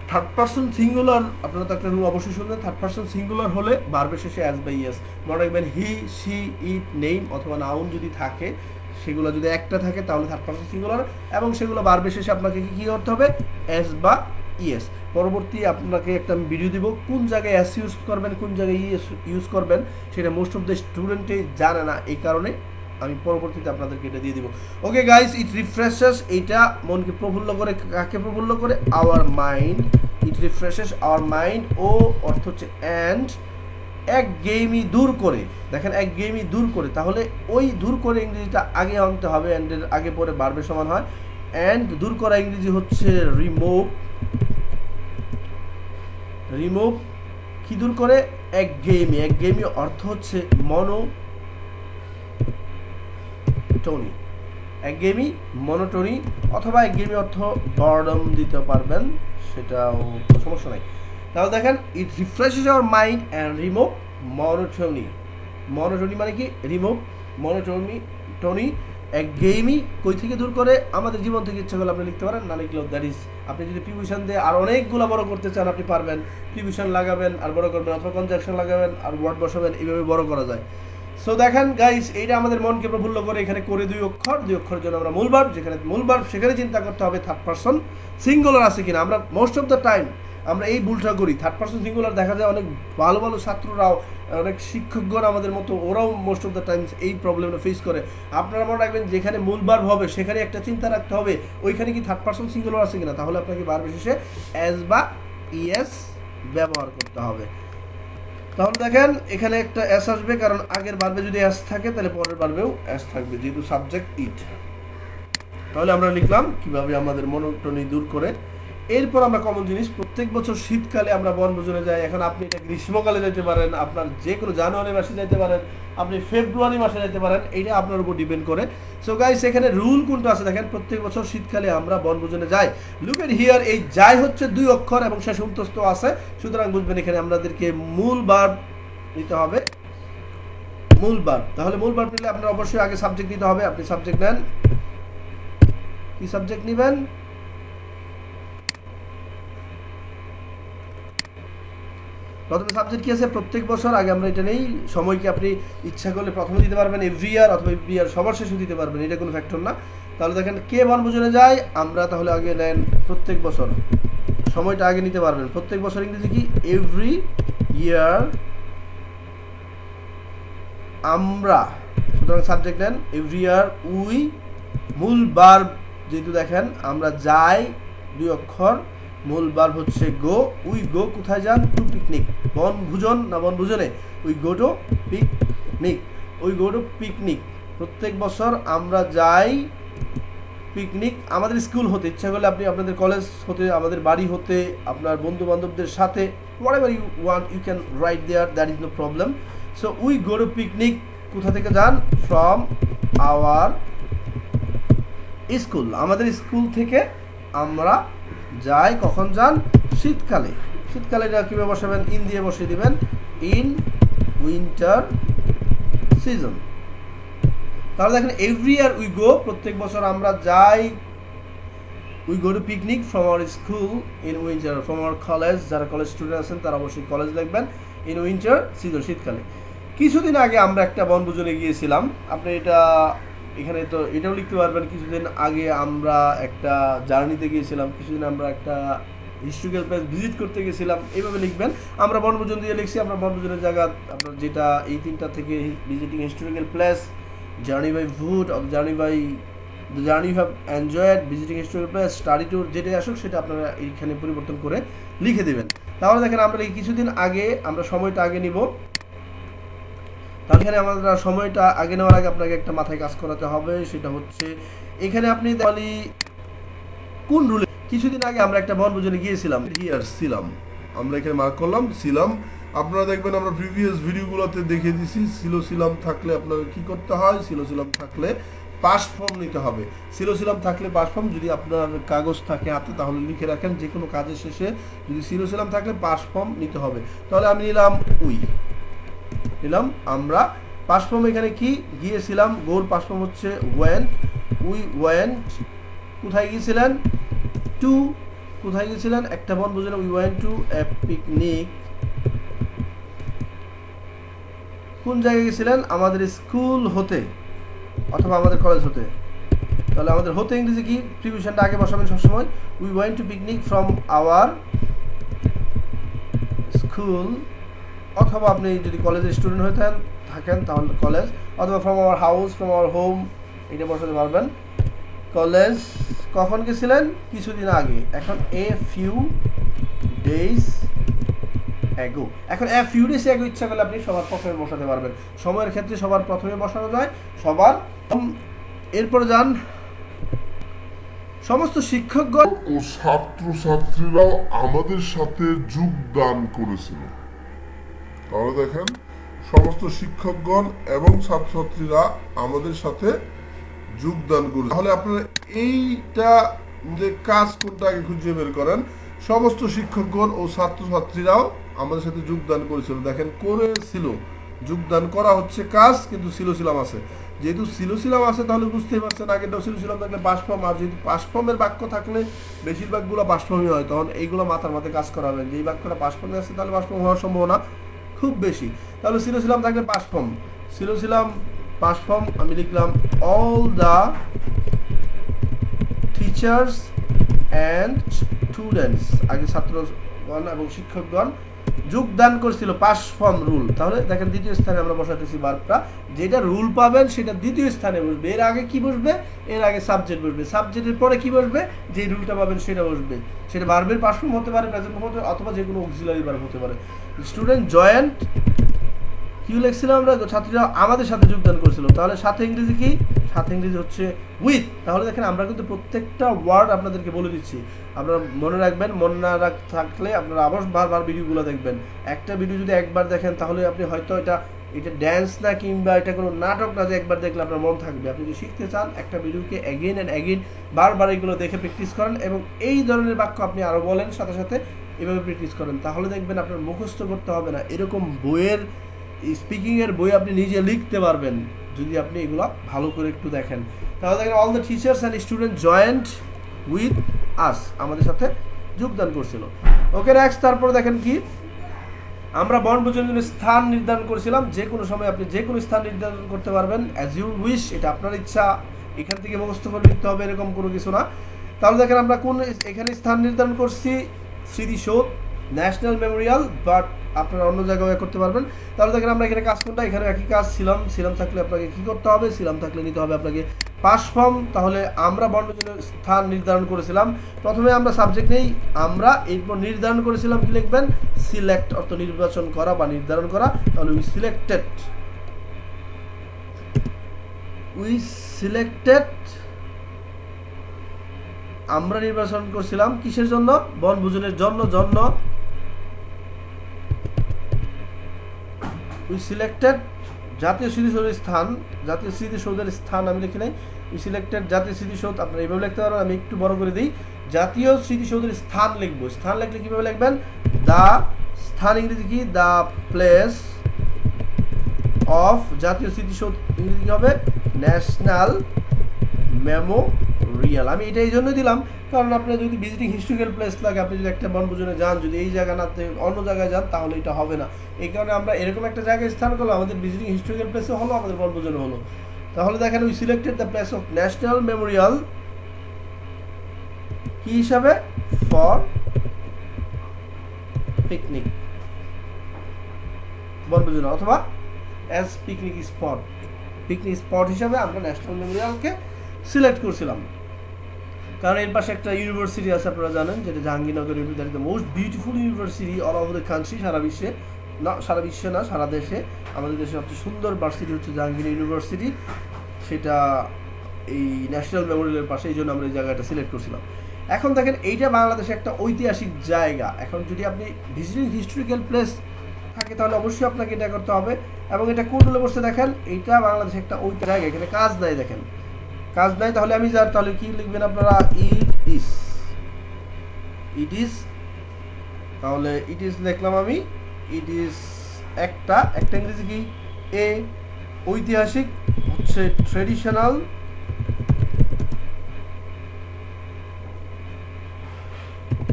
থার্ড পারসন সিঙ্গুলার, আপনারা তো একটা রুল অবশ্যই শুনবেন, থার্ড পারসন সিঙ্গুলার হলে ভার্বের শেষে এস বাই এস। মনে রাখবেন হি, শি, ইট, নেম অথবা নাউন যদি থাকে, সেগুলো যদি একটা থাকে তাহলে থার্ড পারসন সিঙ্গুলার, এবং সেগুলো ভার্বের শেষে আপনাকে কি করতে হবে? এস বা ইএস। পরবর্তী আপনাকে একটা ভিডিও দিব কোন জায়গায় এস ইউজ করবেন, কোন জায়গায় ইএস ইউজ করবেন, সেটা মোস্ট অফ দ্য স্টুডেন্টই জানে না, এই কারণে আমি পরবর্তীতে আপনাদেরকে এটা দিয়ে দিব। ওকে গাইস, ইট রিফ্রেশেস, এইটা মনকে প্রফুল্ল করে। কাকে প্রফুল্ল করে? Our mind. It refreshes our mind, ও অর্থ হচ্ছে অ্যান্ড, একঘেয়েমি দূর করে। দেখেন একঘেয়েমি দূর করে, তাহলে ওই দূর করে ইংরেজিটা আগে আনতে হবে, অ্যান্ডের আগে পরে ভার্বের সমান হয়। অ্যান্ড দূর করা ইংরেজি হচ্ছে রিমুভ। কি দূর করে? একঘেয়েমি অর্থ হচ্ছে মনোটোনি, অথবা একঘেয়েমি অর্থ বরডম দিতে পারবেন, সেটাও সমস্যা নাই। তাহলে দেখেন it refreshes our mind and remove monotony মানে কি? Remove monotony. একঘেয়েমি কই থেকে দূর করে? আমাদের জীবন থেকে। ইচ্ছা করলে আপনি লিখতে পারেন, না লিখলেও দ্যাট ইজ। আপনি যদি প্রিপোজিশন দিয়ে আর অনেকগুলো বড় করতে চান আপনি পারবেন, প্রিপোজিশন লাগাবেন আর বড় করবেন, অথবা কনজাংশন লাগাবেন আর ওয়ার্ড বসাবেন, এইভাবে বড় করা যায়। সো দেখেন গাইস, এইটা আমাদের মনকে প্রফুল্ল করে। এখানে করে 2 অক্ষরের জন্য আমরা মূল ভার্ব, যেখানে মূল ভার্ব সেখানে চিন্তা করতে হবে থার্ড পারসন সিঙ্গুলার আছে কিনা। আমরা মোস্ট অফ দ্য টাইম আমরা এই ভুলটা করি। থার্ড পারসন সিঙ্গুলার দেখা যায় অনেক ভালো ভালো ছাত্ররাও, অনেক শিক্ষকগণ আমাদের মতো ওরাও মোস্ট অফ দ্য টাইমস এই প্রবলেমটা ফেস করে। আপনারা মনে রাখবেন যেখানে মূল ভার্ব হবে সেখানে একটা চিন্তা রাখতে হবে ওইখানে কি থার্ড পারসন সিঙ্গুলার আছে কিনা, তাহলে আপনাকে ভার্ব শেষে এস বা ইএস ব্যবহার করতে হবে। তাহলে দেখেন এখানে একটা এস আসবে, কারণ আগের ভার্বে যদি এস থাকে তাহলে পরের ভার্বেও এস থাকবে, যেহেতু সাবজেক্ট ইট। তাহলে আমরা লিখলাম কিভাবে আমাদের মনোটনি দূর করে। এরপর আমরা কমন জিনিস, প্রত্যেক বছর শীতকালে আমরা বনভোজনে যাই। এখন আপনি এটা গ্রীষ্মকালে যেতে পারেন, আপনার যে কোনো জানুয়ারি মাসে যেতে পারেন, আপনি ফেব্রুয়ারি মাসে যেতে পারেন, এটা আপনার উপর ডিপেন্ড করে। সো গাইস এখানে রুল কোনটা আছে দেখেন, প্রত্যেক বছর শীতকালে আমরা বনভোজনে যাই। লুক এট হিয়ার, এই যাই হচ্ছে 2 অক্ষর এবং শেষে উন্তস্ত আছে, সুতরাং বুঝবেন এখানে আমাদেরকে মূল ভার্ব নিতে হবে, মূল ভার্ব। তাহলে মূল ভার্ব নিলে আপনার অবশ্যই আগে সাবজেক্ট দিতে হবে। আপনি সাবজেক্ট নেন, কি সাবজেক্ট নেবেন? প্রথমে সাবজেক্ট কি আছে, প্রত্যেক বছর, আগে আমরা এটা নেই। সময়কে আপনি ইচ্ছা করলে প্রথমে দিতে পারবেন এভরি ইয়ার, অথবা এভরি ইয়ার সবার শেষে দিতে পারবেন, এটা কোনো ফ্যাক্টর না। তাহলে দেখেন কে বনভোজনে যায়, আমরা, তাহলে আগে নেন প্রত্যেক বছর, সময়টা আগে নিতে পারবেন। প্রত্যেক বছর ইংরেজি কি, এভরি ইয়ার আমরা, সুতরাং সাবজেক্ট নেন এভরি ইয়ার উই। মূল ভার্ব যেহেতু দেখেন আমরা যাই 2 অক্ষর, মূল ভার্ব হচ্ছে গো। উই গো কোথায় যান, টু পিকনিক, বনভোজন না বনভোজনে, we go to picnic, we go to picnic. প্রত্যেক বছর আমরা যাই পিকনিক, আমাদের স্কুল হতে, ইচ্ছা করলে আপনি আপনাদের কলেজ হতে, আমাদের বাড়ি হতে, আপনার বন্ধু বান্ধবদের সাথে, whatever you want you can write there, that is no problem. So we go to picnic, কোথা থেকে যান, from our স্কুল, আমাদের স্কুল থেকে আমরা যাই। কখন যান, শীতকালে। শীতকালে এটা কীভাবে বসাবেন, ইন দিয়ে বসিয়ে দিবেন, ইন উইন্টার সিজন। তাহলে দেখেন এভরি ইয়ার উই গো, প্রত্যেক বছর আমরা যাই, we go to picnic from our school in winter, from our college, যারা কলেজ স্টুডেন্ট আছেন তারা অবশ্যই কলেজ লিখবেন, ইন উইন্টার সিজন, শীতকালে। কিছুদিন আগে আমরা একটা বনভোজনে গিয়েছিলাম, আপনি এটা এখানে তো এটাও লিখতে পারবেন, কিছুদিন আগে আমরা একটা জার্নিতে গিয়েছিলাম, কিছুদিন আমরা একটা হিস্টোরিক্যাল প্লেস ভিজিট করতে গেছিলাম, এইভাবে লিখবেন। আমরা বনভোজন দিয়ে লিখছি, আমরা বনভোজনের জায়গা আপনার যেটা এই 3টা থেকে, visiting historical place, journey by food, journey by the journey you have enjoyed, visiting historical place, study tour, যেটাই আসুক সেটা আপনারা এইখানে পরিবর্তন করে লিখে দেবেন। তাহলে দেখেন আমরা এই কিছুদিন আগে, আমরা সময়টা আগে নিব। তাহলে এখানে আমাদের সময়টা আগে নেওয়ার আগে আপনাকে একটা মাথায় কাজ করাতে হবে, সেটা হচ্ছে এখানে আপনি কোন রুলে, কিছুদিন আগে আমরা একটা বনভোজনে গিয়েছিলাম, হিয়ার ছিলাম, আমরা এখানে মার্ক করলাম ছিলাম। আপনারা দেখবেন আমরা প্রিভিয়াস ভিডিওগুলোতে দেখে দিছি, ছিলাম থাকলে আপনার কি করতে হয়, ছিলাম থাকলে পাস্ট ফর্ম নিতে হবে। ছিলাম থাকলে পাস্ট ফর্ম, যদি আপনার কাগজ থাকে হাতে তাহলে লিখে রাখেন, যে কোনো কাজের শেষে যদি ছিলাম থাকলে পাস্ট ফর্ম নিতে হবে। তাহলে আমি নিলাম উই, নিলাম আমরা। পাস্ট ফর্ম এখানে কি, গিয়েছিলাম, গোর পাস্ট ফর্ম হচ্ছে ওয়েন্ট, উই ওয়েন্ট। কোথায় গিয়েছিলেন, টু, কোথায় গিয়েছিলেন, একটা বনভোজনে, we went to a picnic. কোন জায়গায় গেছিলেন, আমাদের স্কুল হতে অথবা আমাদের কলেজ হতে। তাহলে আমাদের হতে ইংরেজি কি, প্রিভিশনটা আগে বসাবেন সবসময়, we went two picnic from our school, অথবা আপনি যদি কলেজের স্টুডেন্ট হয়ে থাকেন তাহলে কলেজ, অথবা from our house, from our home, এটা বসাতে পারবেন। কলেজ কখন গেছিলেন, কিছুদিন আগে। এখন এ ফিউ ডেজ অ্যাগো, এখন এ ফিউ ডেজ অ্যাগো ইচ্ছা করলে আপনি সবার প্রথমে বসাতে পারবেন, সময়ের ক্ষেত্রে সবার প্রথমে বসানো যায়, সবার। এরপর যান, সমস্ত শিক্ষকগণ ও ছাত্রছাত্রীরাও আমাদের সাথে যোগদান করেছিল। তাহলে দেখেন সমস্ত শিক্ষকগণ এবং ছাত্রছাত্রীরা আমাদের সাথে যোগদান করেছে। তাহলে আপনারা এইটা যে কাজ কোনটা আগে খুঁজে বের করেন, সমস্ত শিক্ষকগণ ও ছাত্রছাত্রীরাও আমাদের সাথে যোগদান করেছিল। দেখেন করেছিল, যোগদান করা হচ্ছে কাজ, কিন্তু ছিলাম আছে, যেহেতু ছিলাম আছে তাহলে বুঝতেই পারছেন আগেটাও ছিলাম থাকলে পাস্ট ফর্ম, আর যেহেতু পাস্ট ফর্মের বাক্য থাকলে বেশিরভাগগুলো পাস্ট ফর্মই হয়, তখন এইগুলো মাথার মাথায় কাজ করা হবে, যেই বাক্যটা পাস্ট ফর্মে আছে তাহলে পাস্ট ফর্ম হওয়ার সম্ভাবনা খুব বেশি। তাহলে ছিলাম থাকলে পাস্ট ফর্ম, ছিলাম পাস্ট ফর্ম আমি লিখলাম all the teachers and students, আগে ছাত্র শিক্ষকগণ এবং শিক্ষকগণ যোগদান করছিল পাস ফর্ম রুল। তাহলে দেখেন দ্বিতীয় স্থানে আমরা বসাতেছি ভার্বটা, যেটা রুল পাবেন সেটা দ্বিতীয় স্থানে বসবে। এর আগে কি বসবে? এর আগে সাবজেক্ট বসবে। সাবজেক্টের পরে কি বসবে? যে রুলটা পাবেন সেটা বসবে। সেটা ভার্বের পাস ফর্ম হতে পারে, প্রেজেন্ট ফর্ম হতে পারে, অথবা যে কোনো অক্সিলারি ভার্ব হতে পারে। স্টুডেন্ট জয়েন্ট কি লিখছিলাম আমরা? ছাত্রীরা আমাদের সাথে যোগদান করেছিল। তাহলে সাথে ইংরেজি কি? সাথে ইংরেজি হচ্ছে উইথ। তাহলে দেখেন আমরা কিন্তু প্রত্যেকটা ওয়ার্ড আপনাদেরকে বলে দিচ্ছি, আপনারা মনে রাখবেন। মনে না থাকলে আপনারা আবার বারবার ভিডিওগুলো দেখবেন। একটা ভিডিও যদি একবার দেখেন তাহলে আপনি হয়তো এটা ড্যান্স না কিংবা এটা কোনো নাটক না যে একবার দেখলে আপনার মন থাকবে। আপনি যদি শিখতে চান একটা ভিডিওকে অ্যাগেন অ্যান্ড অ্যাগেন বারবার এগুলো দেখে প্র্যাকটিস করেন এবং এই ধরনের বাক্য আপনি আরও বলেন, সাথে সাথে এভাবে প্র্যাকটিস করেন, তাহলে দেখবেন আপনার মুখস্থ করতে হবে না। এরকম বইয়ের স্পিকিংয়ের বই আপনি নিজে লিখতে পারবেন যদি আপনি এগুলো ভালো করে একটু দেখেন। তাহলে দেখেন all the teachers and student joint with us, আমাদের সাথে যোগদান করছিল। ওকে নেক্সট, তারপরে দেখেন কি আমরা বনভোজনের জন্য স্থান নির্ধারণ করেছিলাম। যে কোনো সময় আপনি যে কোনো স্থান নির্ধারণ করতে পারবেন অ্যাজ ইউ উইশ, এটা আপনার ইচ্ছা। এখান থেকে মুখস্থ করে লিখতে হবে এরকম কোনো কিছু না। তাহলে দেখেন আমরা কোন এখানে স্থান নির্ধারণ করছি, স্মৃতিসৌধ, ন্যাশনাল মেমোরিয়াল, বাট আপনারা অন্য জায়গায় করতে পারবেন। তাহলে দেখেন আমরা এখানে কাজ কোনটা? এখানে একই কাজ। ছিলাম থাকলে আপনাকে কি করতে হবে? ছিলাম থাকলে নিতে হবে আপনাকে পাস ফর্ম। তাহলে আমরা বনভোজনের স্থান নির্ধারণ করেছিলাম। প্রথমে আমরা সাবজেক্ট নেই আমরা, এরপর নির্ধারণ করেছিলাম কি লিখবেন? সিলেক্ট, অর্থ নির্বাচন করা বা নির্ধারণ করা। তাহলে উই সিলেক্টেড আমরা নির্বাচন করছিলাম কিসের জন্য? বনভোজনের জন্য। উই সিলেক্টেড জাতীয় স্মৃতিসৌধের স্থান আমি লিখি নাই। উই সিলেক্টেড জাতীয় স্মৃতিসৌধ, আপনারা এইভাবে লিখতে পারবেন। আমি একটু বড় করে দিই, জাতীয় স্মৃতিসৌধের স্থান লিখবো। স্থান লিখলে কীভাবে লিখবেন? দ্য স্থান ইংরেজি কি? দ্য প্লেস অফ জাতীয় স্মৃতিসৌধ ইংরেজি কী হবে? National Memorial. আমি এটা এই জন্য দিলাম কারণ আপনার যদি ভিজিটিং হিস্টোরিক্যাল প্লেস লাগে, আপনি যদি একটা বনভোজনে যান, যদি এই জায়গা না অন্য জায়গায় যান তাহলে এটা হবে না। এই কারণে আমরা এরকম একটা জায়গায় স্থান করলাম, আমাদের ভিজিটিং হিস্টোরিক্যাল প্লেসে হলো, আমাদের বনভোজনে হলো। তাহলে দেখেন we selected the place of national Memorial কি হিসাবে? ফর পিকনিক, বনভোজন, অথবা অ্যাজ পিকনিক স্পট হিসাবে আমরা ন্যাশনাল মেমোরিয়ালকে সিলেক্ট করছিলাম। কারণ এর পাশে একটা ইউনিভার্সিটি আছে, আপনারা জানেন, যেটা Jahangirnagar university, the most beautiful university all over the country, সারা বিশ্বে না সারা দেশে। আমাদের দেশে সবচেয়ে সুন্দর ভার্সিটি হচ্ছে জাহাঙ্গীর ইউনিভার্সিটি, সেটা এই ন্যাশনাল মেমোরিয়ালের পাশে, এই জন্য আমরা এই জায়গাটা সিলেক্ট করছিলাম। এখন দেখেন এইটা বাংলাদেশে একটা ঐতিহাসিক জায়গা। এখন যদি আপনি ভিজিটিং হিস্টোরিক্যাল প্লেস থাকে তাহলে অবশ্যই আপনাকে এটা করতে হবে। এবং এটা কোন রুলে বসে দেখেন, এইটা বাংলাদেশে একটা ঐতিহাসিক জায়গা, এখানে কাজ নাই, দেখেন কাজ নাই। তাহলে আমি তাহলে কি লিখবেন আপনারা? It is. তাহলে ইট ইজ লিখলাম আমি। ইট ইজ একটা ইংরেজি কি? এ। ঐতিহাসিক হচ্ছে ট্রেডিশনাল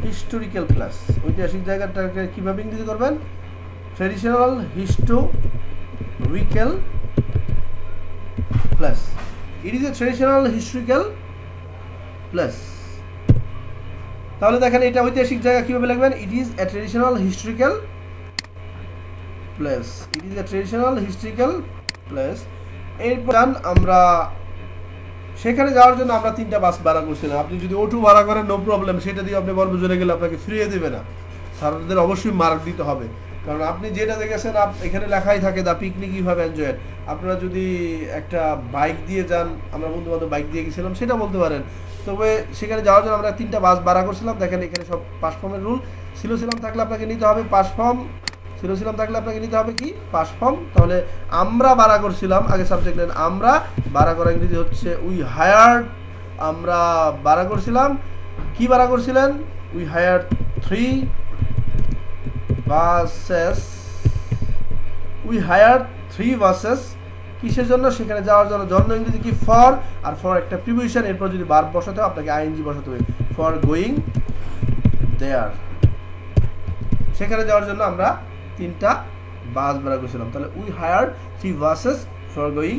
হিস্টোরিক্যাল প্লেস। ঐতিহাসিক জায়গাটাকে কীভাবে ইংরেজি করবেন? Traditional historical place. It is a traditional historical place. তাহলে দেখেন এটা ঐতিহাসিক জায়গা কীভাবে লিখবেন? It is a traditional historical place. It is a traditional historical place. এরপর আমরা সেখানে যাওয়ার জন্য আমরা 3টা বাস ভাড়া করছিলাম। আপনি যদি অটো ভাড়া করেন নো প্রবলেম, সেটা দিয়ে আপনি বনভোজনে গেলে আপনাকে ফিরিয়ে দেবে না, স্যারদের অবশ্যই মার্ক দিতে হবে। কারণ আপনি যেটা দেখেছেন এখানে লেখাই থাকে the picnic you have enjoyed. আপনারা যদি একটা বাইক দিয়ে যান, আমরা বন্ধু বান্ধব বাইক দিয়ে গেছিলাম, সেটা বলতে পারেন। তবে সেখানে যাওয়ার জন্য আমরা 3টা বাস ভাড়া করছিলাম। দেখেন এখানে সব পাস ফর্মের রুল। ছিলাম থাকলে আপনাকে নিতে হবে পাস ফর্ম। ছিলাম থাকলে আপনাকে নিতে হবে কি? Past form. তাহলে আমরা ভাড়া করছিলাম, আগে সাবজেক্ট নেন। আমরা ভাড়া করা ইংরেজি হচ্ছে উই হায়ার্ড। আমরা ভাড়া করছিলাম, কি ভাড়া করছিলেন? We hired 3 buses. We hired 3 buses. কিসের জন্য? সেখানে যাওয়ার জন্য ইংরেজি কি? ফর। আর ফর একটা প্রিপোজিশন, এরপর যদি ভার্ব বসাতে হবে আপনাকে আইএনজি বসাতে হবে, ফর গোয়িং দেয়ার। সেখানে যাওয়ার জন্য আমরা 3টা বাস ভাড়া করেছিলাম। তাহলে we hired 3 buses for going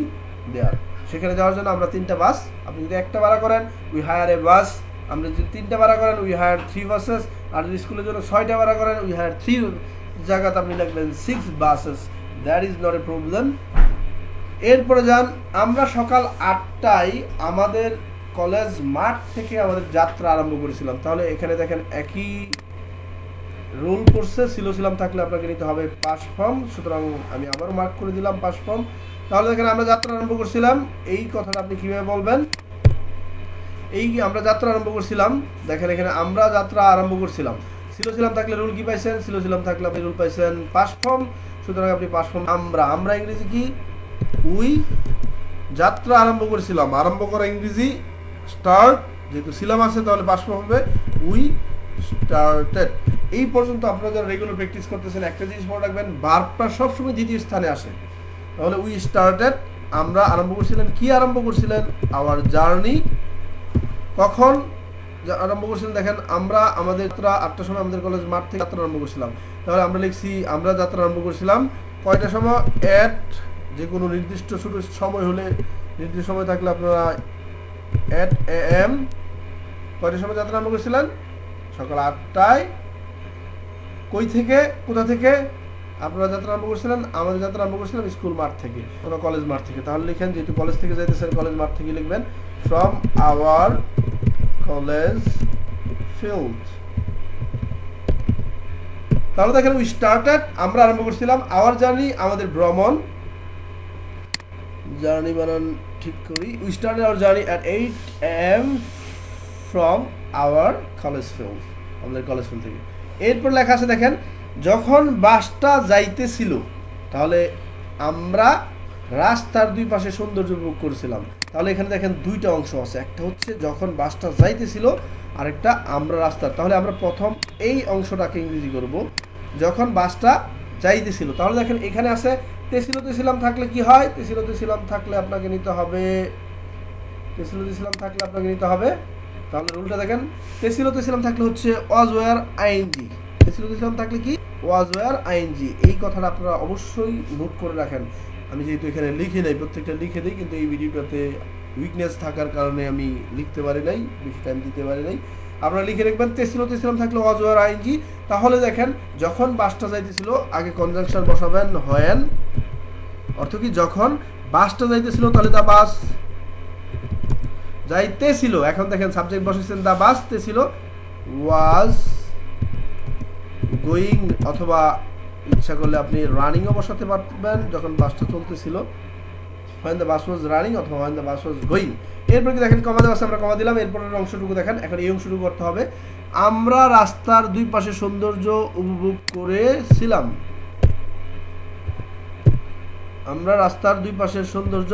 there. সেখানে যাওয়ার জন্য আমরা 3টা বাস, আপনি যদি একটা ভাড়া করেন উই হায়ার এ বাস আমরা যদি 3টা ভাড়া করেন উই হায়ার 3 বাসেস, আর যদি স্কুলের জন্য 6টা ভাড়া করেন উই হায়ার 3 জায়গাতে আপনি লিখবেন 6 buses, that is not a problem. এরপরে যান, আমরা সকাল 8টায় আমাদের কলেজ মাঠ থেকে আমাদের যাত্রা আরম্ভ করেছিলাম। তাহলে এখানে দেখেন একই রুল করছে, ছিলাম থাকলে আপনাকে নিতে হবে পাস ফর্ম, সুতরাং আমি আবারও মার্ক করে দিলাম পাস ফর্ম। তাহলে দেখেন আমরা যাত্রা আরম্ভ করছিলাম, এই কথাটা আপনি কীভাবে বলবেন, এই আমরা যাত্রা আরম্ভ করছিলাম, দেখেন এখানে আমরা যাত্রা আরম্ভ করছিলাম, ছিলাম থাকলে রুল কি পাইছেন, ছিলাম থাকলে আপনি রুল পাইছেন পাস ফর্ম, সুতরাং আপনি পাস ফর্ম। আমরা ইংরেজি কি উই, যাত্রা আরম্ভ করেছিলাম, আরম্ভ করা ইংরেজি স্টার্ট, যেহেতু ছিলাম আছে তাহলে পাস ফর্ম হবে উই স্টার্টেড। এই পর্যন্ত আপনারা যারা রেগুলার প্র্যাকটিস করতেছেন একটা জিনিস মনে রাখবেন, ভার্বটা সবসময় দ্বিতীয় স্থানে আসে। তাহলে উই স্টার্টেড, আমরা আরম্ভ করছিলেন, কি আরম্ভ করছিলেন, আওয়ার জার্নি। কখন আরম্ভ করছিলেন, দেখেন আমরা আমাদের যাত্রা 8টার সময় আমাদের কলেজ মাঠ থেকে যাত্রা আরম্ভ করছিলাম। তাহলে আমরা লিখছি আমরা যাত্রা আরম্ভ করছিলাম কয়টার সময়, এট, যে কোনো নির্দিষ্ট ছোট সময় হলে, নির্দিষ্ট সময় থাকলে আপনারা এট AM, কয়টার সময় যাত্রা আরম্ভ করছিলেন, সকাল 8টায়। কই থেকে, কোথা থেকে আপনারা যাত্রা আরম্ভ করছিলেন, আমাদের যাত্রা আরম্ভ করছিলাম স্কুল মাঠ থেকে, কোনো কলেজ মাঠ থেকে। তাহলে লিখেন, যেহেতু কলেজ থেকে যাইতেছেন কলেজ মাঠ থেকে লিখবেন ফ্রম আওয়ার কলেজ ফিল্ড। তাহলে দেখেন উই স্টার্টেড, আমরা আরম্ভ করছিলাম, আওয়ার জার্নি, আমাদের ভ্রমণ, জার্নি বানান ঠিক করি, we started our journey at 8 AM from our college field, আমাদের কলেজ ফিল্ড থেকে। এরপর লেখা আছে দেখেন, যখন বাসটা যাইতেছিল, তাহলে আমরা রাস্তার দুই পাশে সৌন্দর্য উপভোগ করেছিলাম। তাহলে এখানে দেখেন দুইটা অংশ আছে, একটা হচ্ছে যখন বাসটা যাইতেছিল, আরেকটা আমরা রাস্তার। তাহলে আমরা প্রথম এই অংশটাকে ইংরেজি করব, যখন বাসটা যাইতেছিল। তাহলে দেখেন এখানে আছে তেছিলাম থাকলে কি হয়, তেছিলাম থাকলে আপনাকে নিতে হবে, তেছিলাম থাকলে আপনাকে নিতে হবে। তাহলে রুলটা দেখেন, তেছিলাম থাকলে হচ্ছে ওয়াজ ওয়্যার আইএনজি, তেছিলাম থাকলে কি ওয়াজ ওয়্যার আইএনজি। এই কথাটা আপনারা অবশ্যই নোট করে রাখেন। আমি যেহেতু এখানে লিখে নাই, প্রত্যেকটা লিখে দিই, কিন্তু এই ভিডিওটাতে উইকনেস থাকার কারণে আমি লিখতে পারি নাই, বেশি টাইম দিতে পারি নাই। আপনারা লিখে রাখবেন তেছিলাম থাকলে ওয়াজ ওয়্যার আইএনজি। তাহলে দেখেন যখন বাসটা যাইতেছিল, আগে কনজাংশন বসাবেন হোয়েন, অর্থ কি যখন বাসটা যাইতেছিল, তাহলে দা বাস যাইতেছিল। এখন দেখেন সাবজেক্ট বসেছেন দা বাস, তেছিল ওয়াজ গোয়িং, অথবা ইচ্ছা করলে আপনি রানিংও বসাতে পারবেন, যখন বাসটা চলতেছিল when the bus was running অথবা when the bus was going। এরপর কি দেখেন কমা দেওয়া আছে, আমরা কমা দিলাম। এরপরের অংশটুকু দেখেন, এখন এই অংশটুকু করতে হবে, আমরা রাস্তার দুই পাশে সৌন্দর্য উপভোগ করেছিলাম, আমরা রাস্তার দুই পাশের সৌন্দর্য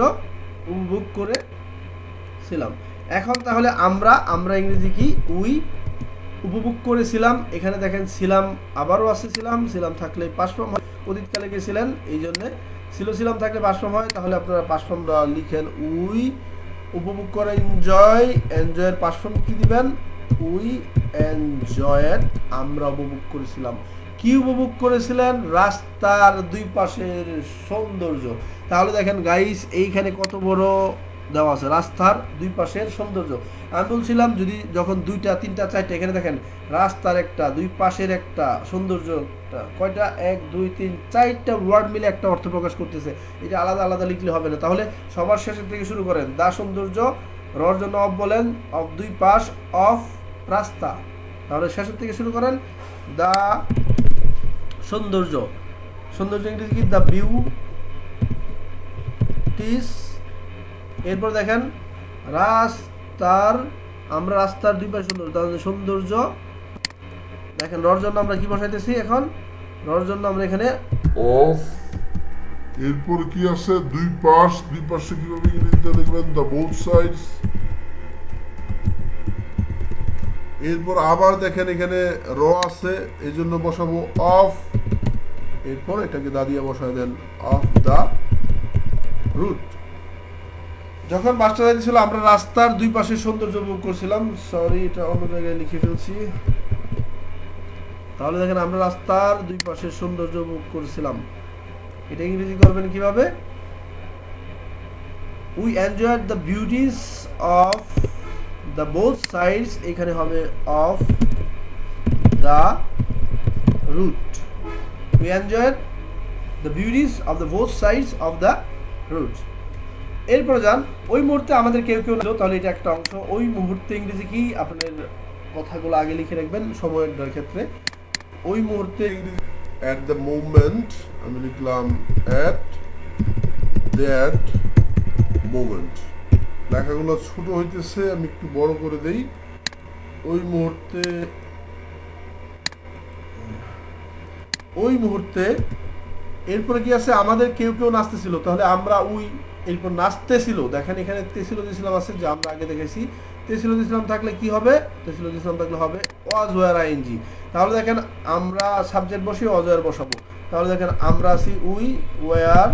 উপভোগ করেছিলাম। এখন তাহলে আমরা ইংরেজি কি উই, উপভোগ করেছিলাম, এখানে দেখেন ছিলাম আবারও আছে, ছিলাম থাকলে পাস ফর্ম হয়, অতীতকালে গেছিলেন এই জন্যে ছিলাম থাকলে পাস ফর্ম হয়। তাহলে আপনারা পাস ফর্মটা লিখেন উই, উপভোগ করে এনজয়, এনজয়ের পাস ফর্ম কি দিবেন, উই এনজয়েড, আমরা উপভোগ করেছিলাম। কি উপভোগ করেছিলেন, রাস্তার দুই পাশের সৌন্দর্য। তাহলে দেখেন গাইস, এইখানে কত বড় দেওয়া আছে, রাস্তার দুই পাশের সৌন্দর্য। আমি বলছিলাম যদি যখন 2টা 3টা 4টা, এখানে দেখেন রাস্তার একটা, দুই পাশের একটা, সৌন্দর্য কয়টা, 1 2 3 4টা ওয়ার্ড মিলে একটা অর্থ প্রকাশ করতেছে। এটা আলাদা আলাদা লিখলে হবে না। তাহলে সবার শেষের থেকে শুরু করেন, দা সৌন্দর্য, রর জন্য অফ বলেন, অফ দুই পাশ, অফ রাস্তা। তাহলে শেষের থেকে শুরু করেন, দা সৌন্দর্য, সৌন্দর্য ইংরেজি কি, দা বিউটিস। এরপর দেখেন রাস্তার, আমরা রাস্তার দুই পাশে সৌন্দর্য, তাহলে সৌন্দর্য দেখেন রর জন্য আমরা কি বসাইতেছি, এখন রর জন্য আমরা এখানে অফ। এরপর কি আছে, দুই পাশে কিভাবে ইংরেজিতে লিখবেন, দা বোথ সাইডস। এরপর আবার দেখেন এখানে র আছে, এই জন্য বসাবো অফ। এরপর এটাকে দা দিয়ে বসায় দেন অফ দা রুট। যখন বাসটা যাইতেছিল, আমরা রাস্তার দুই পাশে সৌন্দর্য উপভোগ করছিলাম, সরি এটা অন্য জায়গায় লিখে ফেলছি। তাহলে দেখেন আমরা রাস্তার দুই পাশে সৌন্দর্য উপভোগ করছিলাম, এটা ইংরেজি করবেন কিভাবে, we enjoyed the beauties of the both sides এখানে হবে of the route we enjoyed the beauties of the both sides of the route. এরপর যান ওই মুহূর্তে আমাদের কেউ কেউ নিল, তাহলে এটা একটা অংশ। ওই মুহূর্তে ইংরেজি কি আপনাদের কথাগুলো আগে লিখে রাখবেন সময়ের ক্ষেত্রে। ওই মুহূর্তে অ্যাট দ্য মোমেন্ট আমি লিখলাম অ্যাট দ্যাট মোমেন্ট। লেখাগুলো ছোট হইতেছে, আমি একটু বড় করে দেই। ওই মুহূর্তে এরপরে কি আছে, আমাদের কেউ কেউ নাচতেছিল, তাহলে আমরা উই, এরপর নাচতেছিল। দেখেন এখানে তেছিল দিছিলাম আছে, যে আমরা আগে দেখেছি। তেছিল দিছিলাম থাকলে কি হবে, তেছিল দিছিলাম থাকলে হবে ওয়াজ ওয়ার আইএনজি। তাহলে দেখেন আমরা সাবজেক্ট বসিয়ে ওয়াজ ওয়ার বসাবো। তাহলে দেখেন আমরা আছি উই ওয়ার,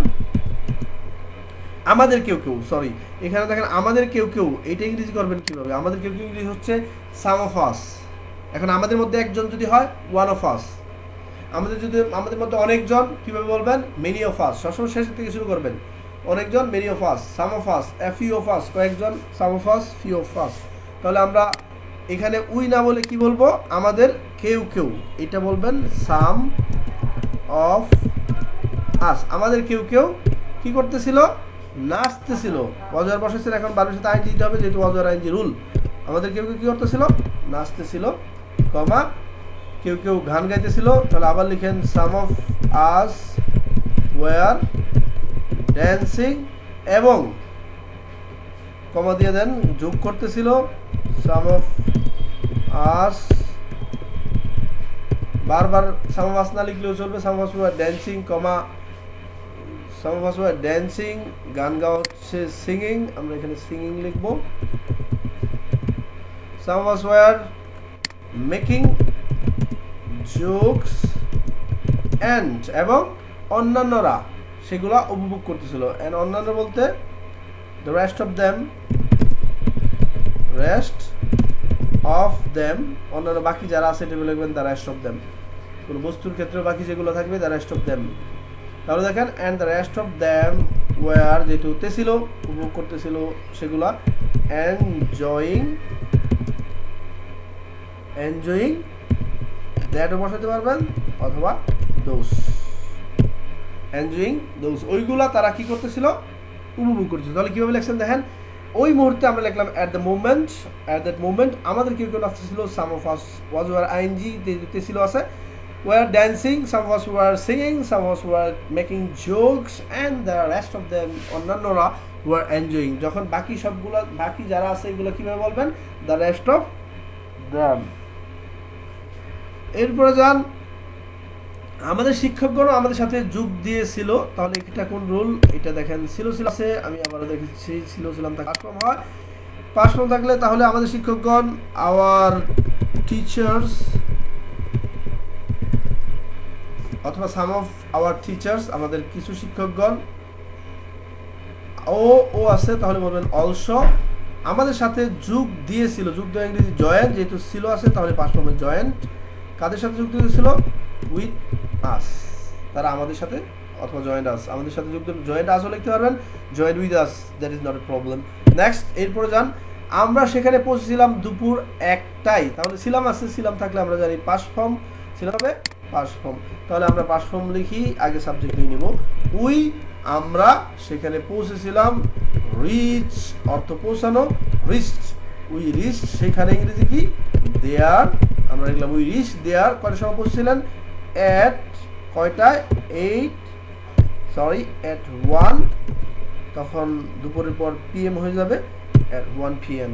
আমাদের কেউ কেউ, সরি এখানে দেখেন আমাদের কেউ কেউ, এটা ইংরেজি করবেন কিভাবে? আমাদের কেউ কেউ ইংরেজি হচ্ছে সাম অফ আস। এখন আমাদের মধ্যে একজন যদি হয় ওয়ান অফ আস, আমাদের মধ্যে অনেকজন কিভাবে বলবেন? Many of us. সবসময় শেষ থেকে শুরু করবেন। অনেকজন many of us, some of us, few of us, কয়েকজন, some of us, few of us. তাহলে আমরা এখানে উই না বলে কি বলবো? আমাদের কেউ কেউ, এটা বলবেন সাম অফ আস। আমাদের কেউ কেউ কি করতেছিল? নাচতেছিল। ওয়াজার বসেছিল, এখন বারোর সাথে আইনজি দিতে হবে যেহেতু ওয়াজার আইনজি রুল। আমাদের কেউ কেউ কি করতেছিল? নাচতেছিল, কমা কেউ কেউ গান গাইতেছিল। তাহলে আবার লিখেন সাম অফ আস ওয়ার ড্যান্সিং, এবং কমা দিয়ে দেন যোগ করতেছিল সাম অফ আস, বারবার সাম অফ আস না লিখলেও চলবে, some of us were dancing, comma some of us were dancing, গান গাওয়া হচ্ছে সিঙ্গিং, আমরা এখানে সিঙ্গিং লিখব। Some of us were making jokes and, এবং অন্যান্যরা সেগুলো উপভোগ করতেছিল। অ্যান্ড অন্যান্য বলতে the rest of them, rest of them, অন্যান্য বাকি যারা আছে এটা লিখবেন দ্য রেস্ট অফ দেম। কোনো বস্তুর ক্ষেত্রে বাকি যেগুলো থাকবে দ্য রেস্ট অফ দেম। তাহলে দেখেন and the rest of them were, যেহেতু ছিল উপভোগ করতেছিল সেগুলা, এনজয়িং দ্যাটও বসাতে পারবেন, অথবা দোস, এনজয়িং দোস, ওইগুলা তারা কি করতেছিল? উপভোগ করতেছিল। তাহলে কীভাবে লিখছেন দেখেন, ওই মুহূর্তে আমরা লিখলাম অ্যাট দ্যাট মোমেন্ট আমাদের কেউ কেউ নাচতেছিল, some of us was were I N G ছিল আছে, were dancing, some of us were singing, some of us were making jokes, and the rest of them, অন্যান্যরা ওয়ার এনজয়িং। যখন বাকি সবগুলো, বাকি যারা আছে এগুলো কীভাবে বলবেন? The rest of them. এরপরে যান, আমাদের শিক্ষকগণও আমাদের সাথে যোগ দিয়েছিল। তাহলে এটা কোন রুল? এটা দেখেন ছিল আছে, আমি আবারও দেখেছি ছিলাম পাস ফর্ম হয়। পাস ফর্ম থাকলে তাহলে আমাদের শিক্ষকগণ, আওয়ার টিচার্স, অথবা সাম অফ আওয়ার টিচার্স, আমাদের কিছু শিক্ষকগণ। ও আছে তাহলে বলবেন অলসো, আমাদের সাথে যোগ দিয়েছিল। যোগ দেওয়া ইংরেজি জয়েন্ট, যেহেতু ছিল আছে তাহলে পাস ফর্মে জয়েন্ট। কাদের সাথে যুক্ত হয়েছিল? উইথ আস, তারা আমাদের সাথে, অথবা জয়েন্ট আস, আমাদের সাথে যুক্ত। জয়েন্ট আসও লিখতে পারবেন, joint with us, that is not a problem. Next, এরপরে যান, আমরা সেখানে পৌঁছেছিলাম দুপুর 1টায়। তাহলে ছিলাম আছে, ছিলাম থাকলে আমরা জানি পাস ফর্ম, ছিলাম হবে পাস ফর্ম। তাহলে আমরা পাস ফর্ম লিখি, আগে সাবজেক্ট নিয়ে নিব। উই, আমরা সেখানে পৌঁছেছিলাম। রিচ অর্থ পৌঁছানো, রিচড, উই রিচড, সেখানে ইংরেজি কি? দেয়ার। আমরা লিখলাম উই রিচ দেয়ার, কয়টার সময় পৌঁছেছিলেন? অ্যাট কয়টায়? 1, তখন দুপুরের পর PM হয়ে যাবে, অ্যাট 1 PM।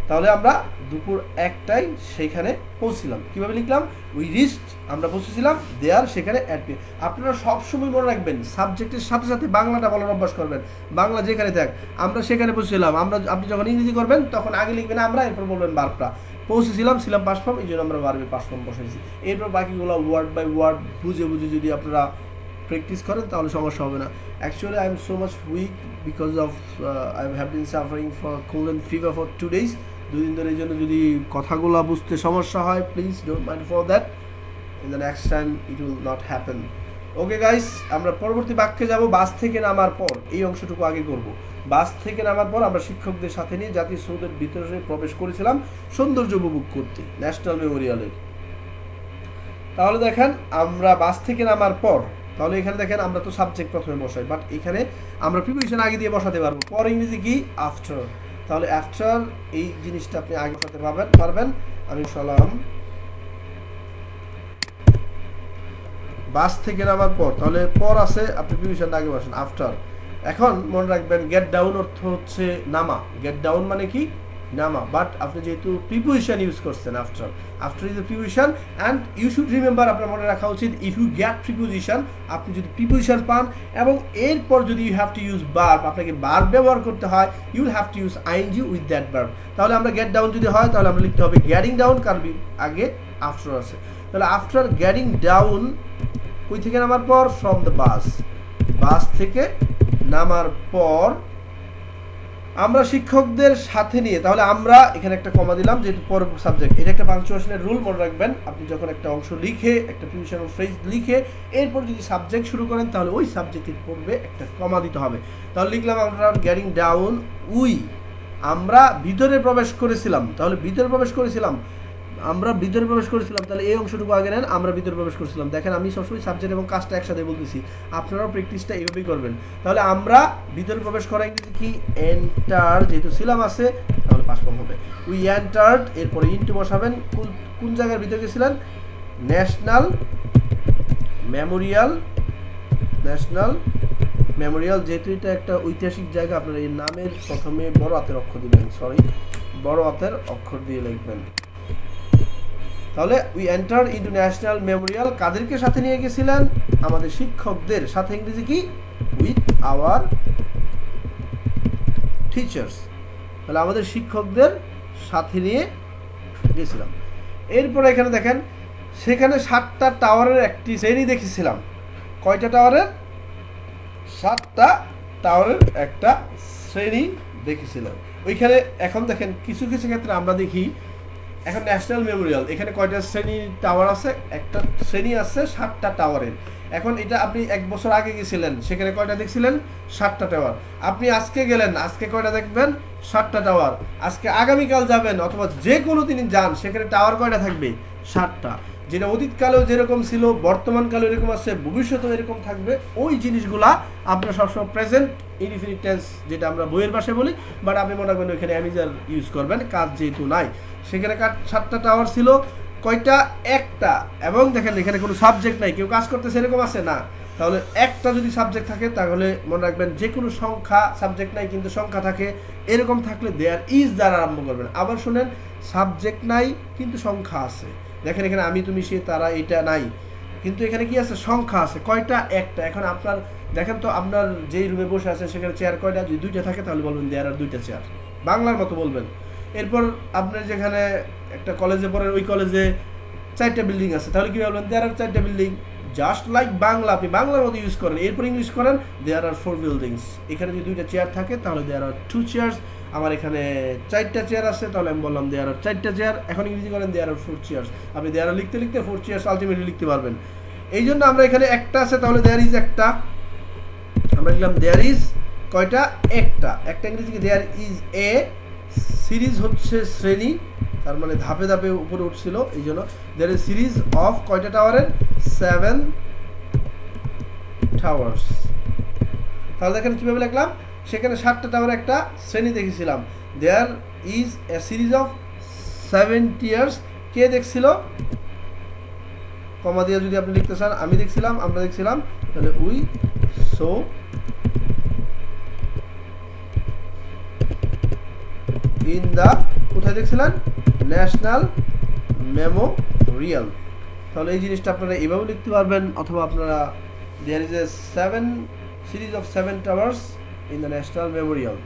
তাহলে আমরা দুপুর 1টায় সেখানে পৌঁছছিলাম। কিভাবে লিখলাম? উই রিচড, আমরা পৌঁছেছিলাম, দেয়ার, সেখানে অ্যাট PM। আপনারা সবসময় মনে রাখবেন সাবজেক্টের সাথে সাথে বাংলাটা বলার অভ্যাস করবেন। বাংলা যেখানে থাক, আমরা সেখানে পৌঁছেছিলাম। আপনি যখন ইংরেজি করবেন তখন আগে লিখবেন আমরা, এরপর বলবেন ভার্বটা। পৌঁছেছিলাম, ছিলাম পাস ফর্ম, এই জন্য আমরা ভার্বে পাস ফর্ম বসাইছি। এরপর বাকিগুলো ওয়ার্ড বাই ওয়ার্ড বুঝে যদি আপনারা প্র্যাকটিস করেন তাহলে সমস্যা হবে না। Actually I am so much weak because of I have been suffering for cold and fever for 2 days। 2 দিন ধরে, এই জন্য যদি কথাগুলো বুঝতে সমস্যা হয়, please don't mind for that. In the next time it will not happen. Okay guys, আমরা পরবর্তী বাক্যে যাব। বাস থেকে নামার পর এই অংশটুকু আগে করব। বাস থেকে নামার পর আমরা শিক্ষকদের সাথে নিয়ে জাতীয় সৌধের ভিতরে প্রবেশ করেছিলাম সৌন্দর্য উপভোগ করতে ন্যাশনাল মেমোরিয়ালের। তাহলে দেখেন আমরা বাস থেকে নামার পর, তাহলে এখানে দেখেন আমরা তো সাবজেক্ট প্রথমে বসাই, বাট এখানে আমরা প্রিপোজিশন আগে দিয়ে বসাতে পারবো। পর ইংরেজি কি আফটার, তাহলে আফটার এই জিনিসটা আপনি আগে বসাতে পারবেন। আমি বসালাম বাস থেকে নামার পর, তাহলে পর আছে আপনি প্রিপোজিশনটা আগে বসান আফটার। এখন মনে রাখবেন গেট ডাউন অর্থ হচ্ছে নামা, গেট ডাউন মানে কি নামা, বাট আপনি যেহেতু প্রিপোজিশন ইউজ করছেন after, after is a preposition and you should remember, আপনার মনে রাখা উচিত ইফ ইউ গেট প্রিপোজিশন, আপনি যদি প্রিপোজিশন পান এবং এরপর যদি you have to use verb, আপনাকে ভার্ব ব্যবহার করতে হয়, you will have to use ING with that verb. তাহলে আমরা গেট ডাউন যদি হয় তাহলে আমরা লিখতে হবে গেটিং ডাউন, কারণ আগে আফটার আছে। তাহলে আফটার গেটিং ডাউন, কই থেকে নামার পর, ফ্রম দ্য বাস, বাস থেকে নামার পর আমরা শিক্ষকদের সাথে নিয়ে, তাহলে আমরা এখানে একটা কমা দিলাম যেহেতু পর সাবজেক্ট, এটা একটা পাংচুয়েশনের রুল মনে রাখবেন। আপনি যখন একটা অংশ লিখে একটা প্রিপোজিশনাল ফ্রেজ লিখে এরপর যদি সাবজেক্ট শুরু করেন তাহলে ওই সাবজেক্টের পূর্বে একটা কমা দিতে হবে। তাহলে লিখলাম আমরা গেটিং ডাউন, উই আমরা ভিতরে প্রবেশ করেছিলাম, তাহলে ভিতরে প্রবেশ করেছিলাম, আমরা ভিতরে প্রবেশ করেছিলাম, তাহলে এই অংশটুকু আগে নেন, আমরা ভিতরে প্রবেশ করেছিলাম। দেখেন আমি সবসময় সাবজেক্ট এবং কাজটা একসাথে বলতেছি, আপনারাও প্র্যাকটিসটা এইভাবেই করবেন। তাহলে আমরা ভিতরে প্রবেশ করা ইংরেজি কি এন্টার, যেহেতু ছিলাম আছে তাহলে পাস ফর্ম হবে উই এন্টার্ড, এরপরে ইনটু বসাবেন। কোন জায়গার ভিতরে গেছিলেন, ন্যাশনাল মেমোরিয়াল, ন্যাশনাল মেমোরিয়াল, যেহেতু এটা একটা ঐতিহাসিক জায়গা আপনারা এই নামের প্রথমে বড় হাতের অক্ষর দিবেন, বড় হাতের অক্ষর দিয়ে লিখবেন। তাহলে we enter into national Memorial, কাদেরকে সাথে নিয়ে গেছিলেন, আমাদের শিক্ষকদের সাথে, ইংরেজি কি উইথ আওয়ার টিচার্স, তাহলে আমাদের শিক্ষকদের সাথে নিয়ে গেছিলাম। এরপরে এখানে দেখেন সেখানে 7টা টাওয়ারের একটি শ্রেণী দেখেছিলাম। কয়টা টাওয়ারের, 7টা টাওয়ারের একটা শ্রেণী দেখেছিলাম ওইখানে। এখন দেখেন কিছু কিছু ক্ষেত্রে আমরা দেখি, এখন ন্যাশনাল মেমোরিয়াল এখানে কয়টা শ্রেণী টাওয়ার আছে, একটা শ্রেণী আছে 7টা টাওয়ারের। এখন এটা আপনি 1 বছর আগে গেছিলেন, সেখানে কয়টা দেখছিলেন, 7টা টাওয়ার। আপনি আজকে গেলেন, আজকে কয়টা দেখবেন, 7টা টাওয়ার। আজকে আগামীকাল যাবেন অথবা যে কোনো দিন যান, সেখানে টাওয়ার কয়টা থাকবে, 7টা। যেটা অতীতকালেও যেরকম ছিল, বর্তমানকালেও এরকম আছে, ভবিষ্যতেও এরকম থাকবে। ওই জিনিসগুলা আপনার সবসময় প্রেজেন্ট ইনডিফিনিট টেন্স, যেটা আমরা বইয়ের ভাষায় বলি, বাট আপনি মনে রাখবেন ওইখানে অ্যামিজার ইউজ করবেন, কাজ যেহেতু নাই। সেখানে 7টা টাওয়ার ছিল, কয়টা, একটা। এবং দেখেন এখানে কোনো সাবজেক্ট নাই, কেউ কাজ করতেছে এরকম আছে না। তাহলে একটা যদি সাবজেক্ট থাকে তাহলে মনে রাখবেন যে কোনো সংখ্যা, সাবজেক্ট নাই কিন্তু সংখ্যা থাকে, এরকম থাকলে দেয়ার ইজ দ্বারা আরম্ভ করবেন। আবার শুনেন, সাবজেক্ট নাই কিন্তু সংখ্যা আছে, দেখেন এখানে আমি তুমি সে তারা এটা নাই, কিন্তু এখানে কি আছে, সংখ্যা আছে। কয়টা, একটা। এখন আপনার দেখেন তো আপনার যেই রুমে বসে আছেন সেখানে চেয়ার কয়টা, যদি 2টা থাকে তাহলে বলবেন দেয়ার আর 2টা চেয়ার, বাংলার মতো বলবেন। এরপর আপনার যেখানে একটা কলেজে পড়েন, ওই কলেজে 4টা বিল্ডিং আছে, তাহলে কি বলবেন, দেয়ার আর 4টা বিল্ডিং, জাস্ট লাইক বাংলা, আপনি বাংলার মতো ইউজ করেন। এরপর ইংলিশ করেন, দেয়ার আর 4 বিল্ডিংস। এখানে যদি 2টা চেয়ার থাকে তাহলে দেয়ার আর 2 চেয়ার্স। আমার এখানে 4টা চেয়ার আছে, তাহলে আমি বললাম দেয়ার আর 4টা চেয়ার। এখন ইংরেজি করেন দেয়ার আর 4 চেয়ার্স। আপনি দেয়ার আর লিখতে লিখতে 4 চেয়ার্স আলটিমেটলি লিখতে পারবেন। এই জন্য আমরা এখানে একটা আছে, তাহলে দেয়ার ইজ একটা, আমরা লিখলাম দেয়ার ইজ কয়টা, একটা। একটা ইংরেজি কি, দেয়ার ইজ এ সিরিজ হচ্ছে শ্রেণী, তার মানে ধাপে ধাপে উপরে উঠছিল, এই জন্য দেয়ার ইজ সিরিজ অফ কয়টা টাওয়ারের, 7 টাওয়ার্স। তাহলে দেখেন কীভাবে লিখলাম, সেখানে 7টা টাওয়ার একটা শ্রেণী দেখেছিলাম। There is a series of 7 tiers, কে দেখছিল, কমা দিয়ে যদি আপনি লিখতে চান, আমি দেখছিলাম, আমরা দেখছিলাম, তাহলে উই সো ইন দা, কোথায় দেখছিলেন, ন্যাশনাল মেমোরিয়াল। তাহলে এই জিনিসটা আপনারা এভাবে লিখতে পারবেন, অথবা আপনারা there is a 7 series of 7 towers in the national memorial,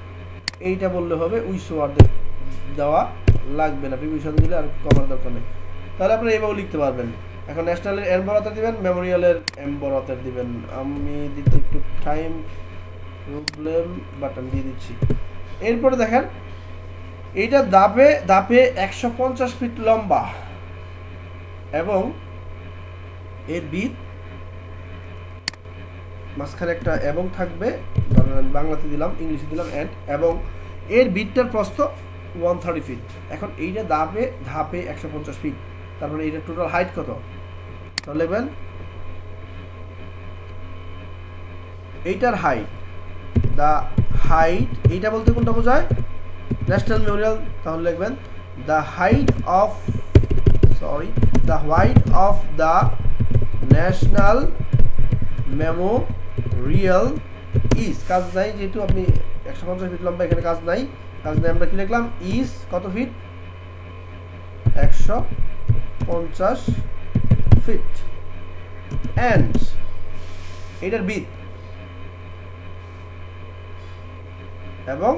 এইটা বললে হবে। উই সো আর দেওয়া লাগবে না, প্রিপোজিশন দিলে আর কমার দরকার নেই। তাহলে আপনারা এইভাবে লিখতে পারবেন। এখন ন্যাশনালের এম বড় হাতের দিবেন, মেমোরিয়ালের এম বড় হাতের দিবেন। আমি দিতে একটু টাইম প্রবলেম, বাট আমি দিয়ে দিচ্ছি। এরপরে দেখেন এইটা ধাপে ধাপে 150 ফিট লম্বা এবং এর বিট মাঝখানে একটা এবং থাকবে, ধরেন ধরেন আমি বাংলাতে দিলাম, ইংলিশে দিলাম অ্যান্ড, এবং এর বিটটার প্রস্থ 130 ফিট। এখন এইটা ধাপে ধাপে 150 ফিট, তার মানে এইটা টোটাল হাইট কত? তাহলে লিখবেন এইটার হাইট, দ্য হাইট, এইটা বলতে কোনটা বোঝায়? National memorial. তাহলে লিখবেন the height of the height of the national memorial is, কাজ নাই যেহেতু আপনি 150 ফিট লম্বা, এখানে কাজ নাই, আমরা কি লিখলাম? ইজ কত ফিট? 150 ফিট। অ্যান্ড এটার বিট এবং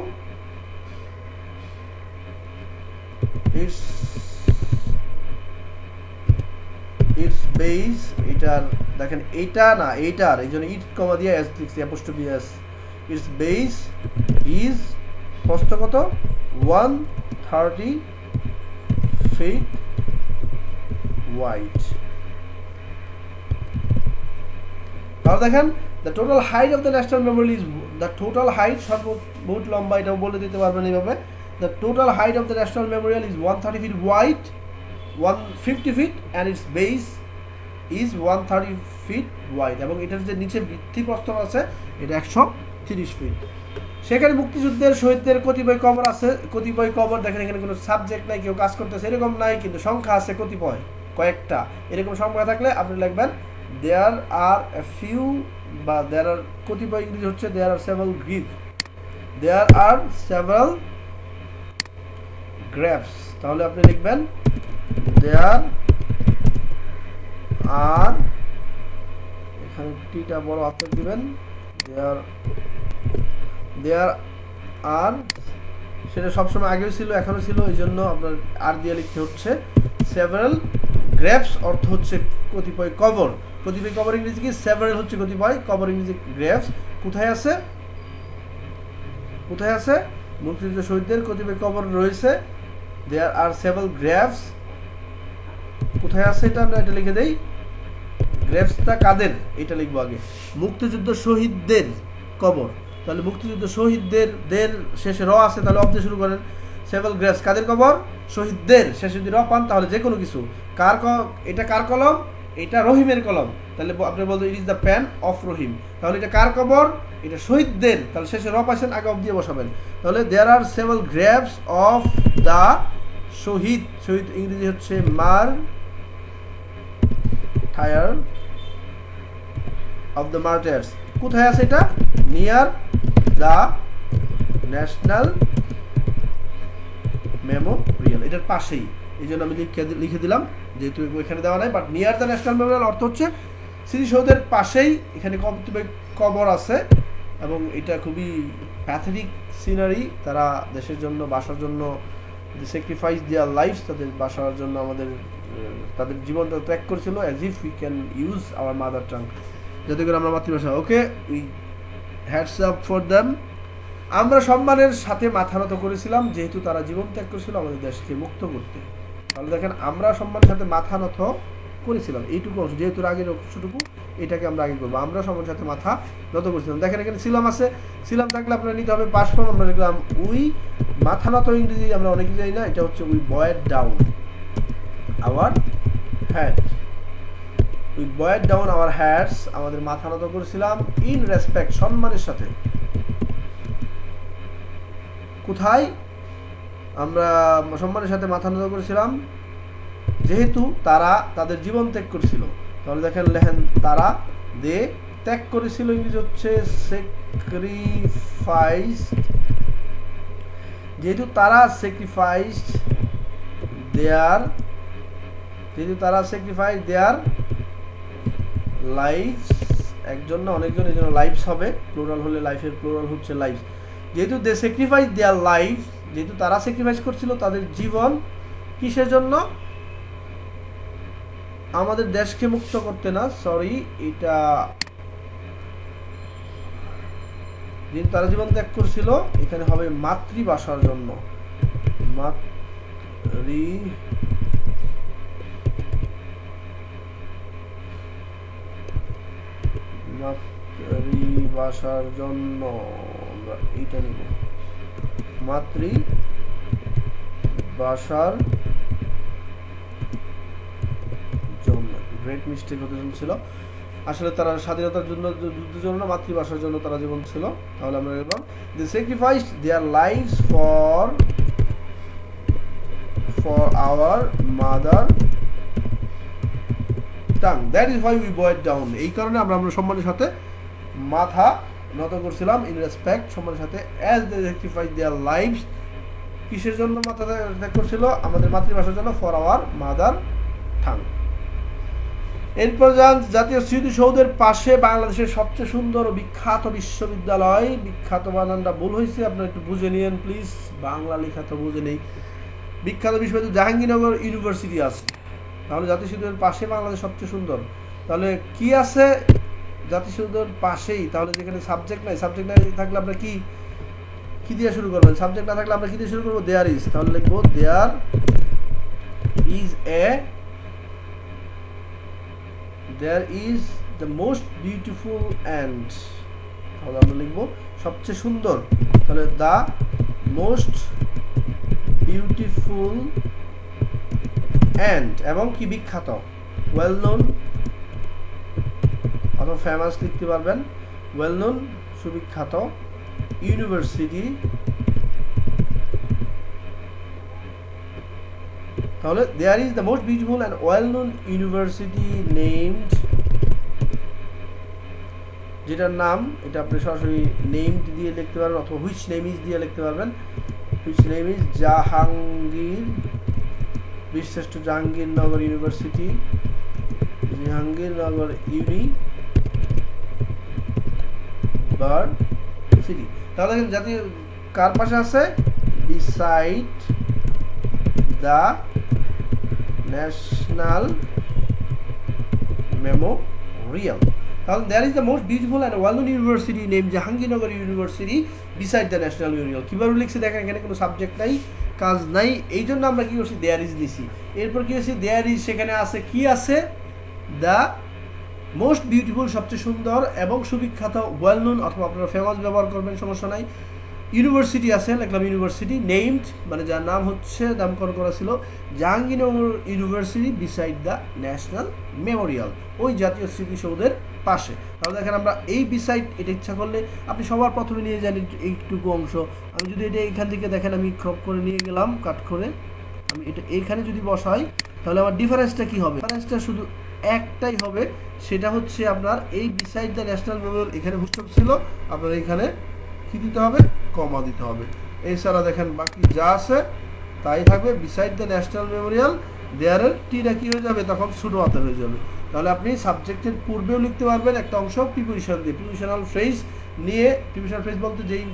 ইটস বেস, এটার দেখেন এইটা না এইটার, এই জন্য ইট কমা দিয়ে এস লিখছি, apostrophe S. Its base is প্রস্থ কত? 130 ফিট ওয়াইড। তাহলে দেখেন the total height of the national memorial is, the total height, সর্বোচ্চ লম্বা, এটাও বলে দিতে পারবেন এইভাবে। The total height of the national memorial is 130 feet wide, 150 feet, and its base is 130 feet wide, এবং এটার যে নিচে ভিত্তিপ্রস্তর আছে এটা 130 ফিট। সেখানে মুক্তিযুদ্ধের শহীদদের কতিপয় কবর আছে, কতিপয় কবর দেখেন এখানে কোনো সাবজেক্ট নাই, কেউ কাজ করতেছে এরকম নাই, কিন্তু সংখ্যা আছে কতিপয়, কয়েকটা, এরকম সংখ্যা থাকলে আপনি লিখবেন দেয়ার আর এ ফিউ, বা দেয়ার আর কতিপয়, ইংরেজি হচ্ছে there are several grave, there are several graves. তাহলে আপনি লিখবেন দেয়ার আর, এখানে টিটা বড় হাতে দিবেন, দেয়ার আর, সেটা সবসময় আগেও ছিল এখনো ছিল, এই জন্য আপনার আর দিয়ে লিখতে হচ্ছে। সেভারাল গ্রেভস অর্থ হচ্ছে কতিপয় কবর, কতিপয় কবর ইংরেজি কি? সেভারাল হচ্ছে কতিপয়, কবর ইংরেজি গ্রেভস। কোথায় আছে? কোথায় আছে? মুক্তিযুদ্ধ শহীদদের কতিপয় কবর রয়েছে, দেয়ার আর সেভারাল গ্রেভস। কোথায় আছে এটা? আমরা এটা লিখে দেই, গ্রেভসটা কাদের, এটা লিখবো আগে, মুক্তিযুদ্ধ শহীদদের কবর। তাহলে মুক্তিযুদ্ধ শহীদদের, দের শেষে র আছে, তাহলে অফ দিয়ে শুরু করেন। সেভারাল গ্রেভস কাদের কবর? শহীদদের, শেষে যদি র পান তাহলে যে কোনো কিছু। কার এটা কার কলম? এটা রহিমের কলম, তাহলে আপনি বলতে it is the pen of Rahim. তাহলে এটা কার কবর? এটা শহীদদের, তাহলে শেষে র পাইছেন, আগে অফ দিয়ে বসাবেন। তাহলে there are several graves of the shaheed, শহীদ ইংরেজি হচ্ছে মার টায়ার অফ দ্য মার্টার্স। কোথায় আছে এটা? নিয়ার দ্য ন্যাশনাল মেমোরিয়াল, এটার পাশেই, এই জন্য আমি লিখে দিলাম, যেহেতু এখানে দেওয়া নাই, but near the national Memorial অর্থ হচ্ছে স্মৃতিসৌধের পাশেই এখানে কবর আছে, এবং এটা খুবই প্যাথেটিক সিনারি। তারা দেশের জন্য, বাসার জন্য স্যাক্রিফাইস দেয়ার লাইফ, তাদের বাসার জন্য আমাদের তাদের জীবনটা ত্যাগ করেছিল, as if we can use our mother tongue, যাতে করে আমরা মাতৃভাষা। Okay, we hats up for them. আমরা সম্মানের সাথে মাথা নত করেছিলাম, যেহেতু তারা জীবন ত্যাগ করেছিল আমাদের দেশকে মুক্ত করতে। তাহলে দেখেন আমরা সম্মানের সাথে মাথা নত করেছিলাম, এইটুকু অংশ, যেহেতু আগের অংশটুকু এটাকে আমরা আগে করবো। আমরা সম্মানের সাথে মাথা নত করেছিলাম। দেখেন এখানে ছিলাম আছে, ছিলাম থাকলে আপনারা নিতে হবে পাস্ট ফর্ম। আমরা লিখলাম উই, মাথা নত ইংরেজি আমরা অনেকে জানি না, এটা হচ্ছে we bowed down our head, we bowed down our heads, আমাদের মাথা নত করেছিলাম ইন রেসপেক্ট, সম্মানের সাথে। কোথায় আমরা সম্মানের সাথে মাথা নত করেছিলাম? যেহেতু তারা তাদের জীবন ত্যাগ করেছিল। তাহলে দেখেন লেখেন তারা, দে ত্যাগ করেছিল, ইংরেজি হচ্ছে স্যাক্রিফাইস। যেহেতু তারা স্যাক্রিফাইস দেয়ার, যেহেতু তারা স্যাক্রিফাইস দেয়ার লাইফস, একজন না অনেকজন, এই জন্য লাইফস হবে, প্লুরাল হলে লাইফের প্লুরাল হচ্ছে লাইফ। যেহেতু দে স্যাক্রিফাইস দেয়ার লাইফ, যেহেতু তারা স্যাক্রিফাইস করছিল তাদের জীবন, কিসের জন্য? আমাদের দেশকে মুক্ত করতে না, সরি, এটা যেহেতু তারা জীবন ত্যাগ করছিল, এখানে হবে মাতৃভাষার জন্য, মাতৃভাষার জন্য আমরা এইটা নিব, মাতৃভাষার জন্য। গ্রেট মিস্টেক হতে ছিল, আসলে তারা স্বাধীনতার জন্য যুদ্ধের জন্য না, মাতৃভাষার জন্য তারা জীবন ছিল। তাহলে আমরা লিখলাম they sacrificed their lives for our mother tongue, that is why we bow down. এই কারণে আমরা সম্মানের সাথে মাথা নত করছিলাম, ইন রেসপেক্ট, সম্মানের সাথে, as they sacrifice their lives, কিসের জন্য মাথা ত্যাগ করছিল? আমাদের মাতৃভাষার জন্য, ফর আওয়ার মাদার টাং। এরপর যান জাতীয় স্মৃতিসৌধের পাশে বাংলাদেশের সবচেয়ে সুন্দর ও বিখ্যাত বিশ্ববিদ্যালয়। বিখ্যাত বানানটা ভুল হয়েছে, আপনারা একটু বুঝে নিন প্লিজ, বাংলা লেখা তো বুঝে নেই। বিখ্যাত বিশ্ববিদ্যালয় জাহাঙ্গীরনগর ইউনিভার্সিটি আছে, তাহলে জাতীয় স্মৃতিসৌধের পাশে বাংলাদেশ সবচেয়ে সুন্দর। তাহলে কি আছে জাতীয় স্মৃতিসৌধের পাশেই? তাহলে যেখানে সাবজেক্ট নাই, সাবজেক্ট নাই থাকলে আমরা কি দিয়ে শুরু করবেন? সাবজেক্ট না থাকলে আমরা কি দিয়ে শুরু করবো? There is. তাহলে লিখবো there is there is the most beautiful and, তাহলে আমরা লিখব সবচেয়ে সুন্দর, তাহলে the most beautiful and, এবং কি বিখ্যাত, well known অথবা ফেমাস লিখতে পারবেন, well known সুবিখ্যাত ইউনিভার্সিটি। তাহলে there is the most beautiful and well-known university named, যেটার নাম, এটা আপনি সরাসরি named দিয়ে লিখতে পারবেন অথবা which name is দিয়ে লিখতে পারবেন। which name is জাহাঙ্গীর, বীরশ্রেষ্ঠ জাহাঙ্গীরনগর ইউনিভার্সিটি, জাহাঙ্গীরনগর ইউনিভার্সিটি। তাহলে জাতীয় কার পাশে আছে? beside the national memorial. তাহলে that is the most beautiful and well known university name Jahangirnagar university beside the national memorial. কীভাবে লিখছে দেখেন, এখানে কোনো সাবজেক্ট নাই, কাজ নাই, এই জন্য আমরা কী করছি? দেয়ার ইজ দিছি। এরপর কী হয়েছে? দেয়ার ইজ, সেখানে আছে কি আছে? দ্য মোস্ট বিউটিফুল, সবচেয়ে সুন্দর এবং সুবিখ্যাত, ওয়েল নোন অথবা আপনারা ফেমাস ব্যবহার করবেন, সমস্যা নাই। ইউনিভার্সিটি আছে, লিখলাম ইউনিভার্সিটি। নেমড মানে যার নাম হচ্ছে, নামকরণ করা ছিল Jahangirnagar university beside the national Memorial, ওই জাতীয় স্মৃতিসৌধের পাশে। তাহলে দেখেন আমরা এই বিসাইড, এটা ইচ্ছা করলে আপনি সবার প্রথমে নিয়ে যান এইটুকু অংশ। আমি যদি এটা এইখান থেকে দেখেন, আমি ক্রপ করে নিয়ে গেলাম, কাট করে আমি এটা এইখানে যদি বসাই, তাহলে আমার ডিফারেন্সটা কি হবে? ডিফারেন্সটা শুধু একটাই হবে, সেটা হচ্ছে আপনার এই বিসাইড দ্য ন্যাশনাল মেমোরিয়াল, এখানে ফুলস্টপ ছিল, আপনার এখানে কি দিতে হবে? কমা দিতে হবে। এছাড়া দেখেন বাকি যা আছে তাই থাকবে। বিসাইড দ্য ন্যাশনাল মেমোরিয়াল, দেয়ারের টিটা কি হয়ে যাবে? তখন ছোটো হাতের হয়ে যাবে। তাহলে আপনি সাবজেক্টের পূর্বেও লিখতে পারবেন একটা অংশ প্রিপোজিশন দিয়ে, প্রিপোজিশনাল ফ্রেজ নিয়ে। প্রিপোজিশনাল ফ্রেজ বলতে যেই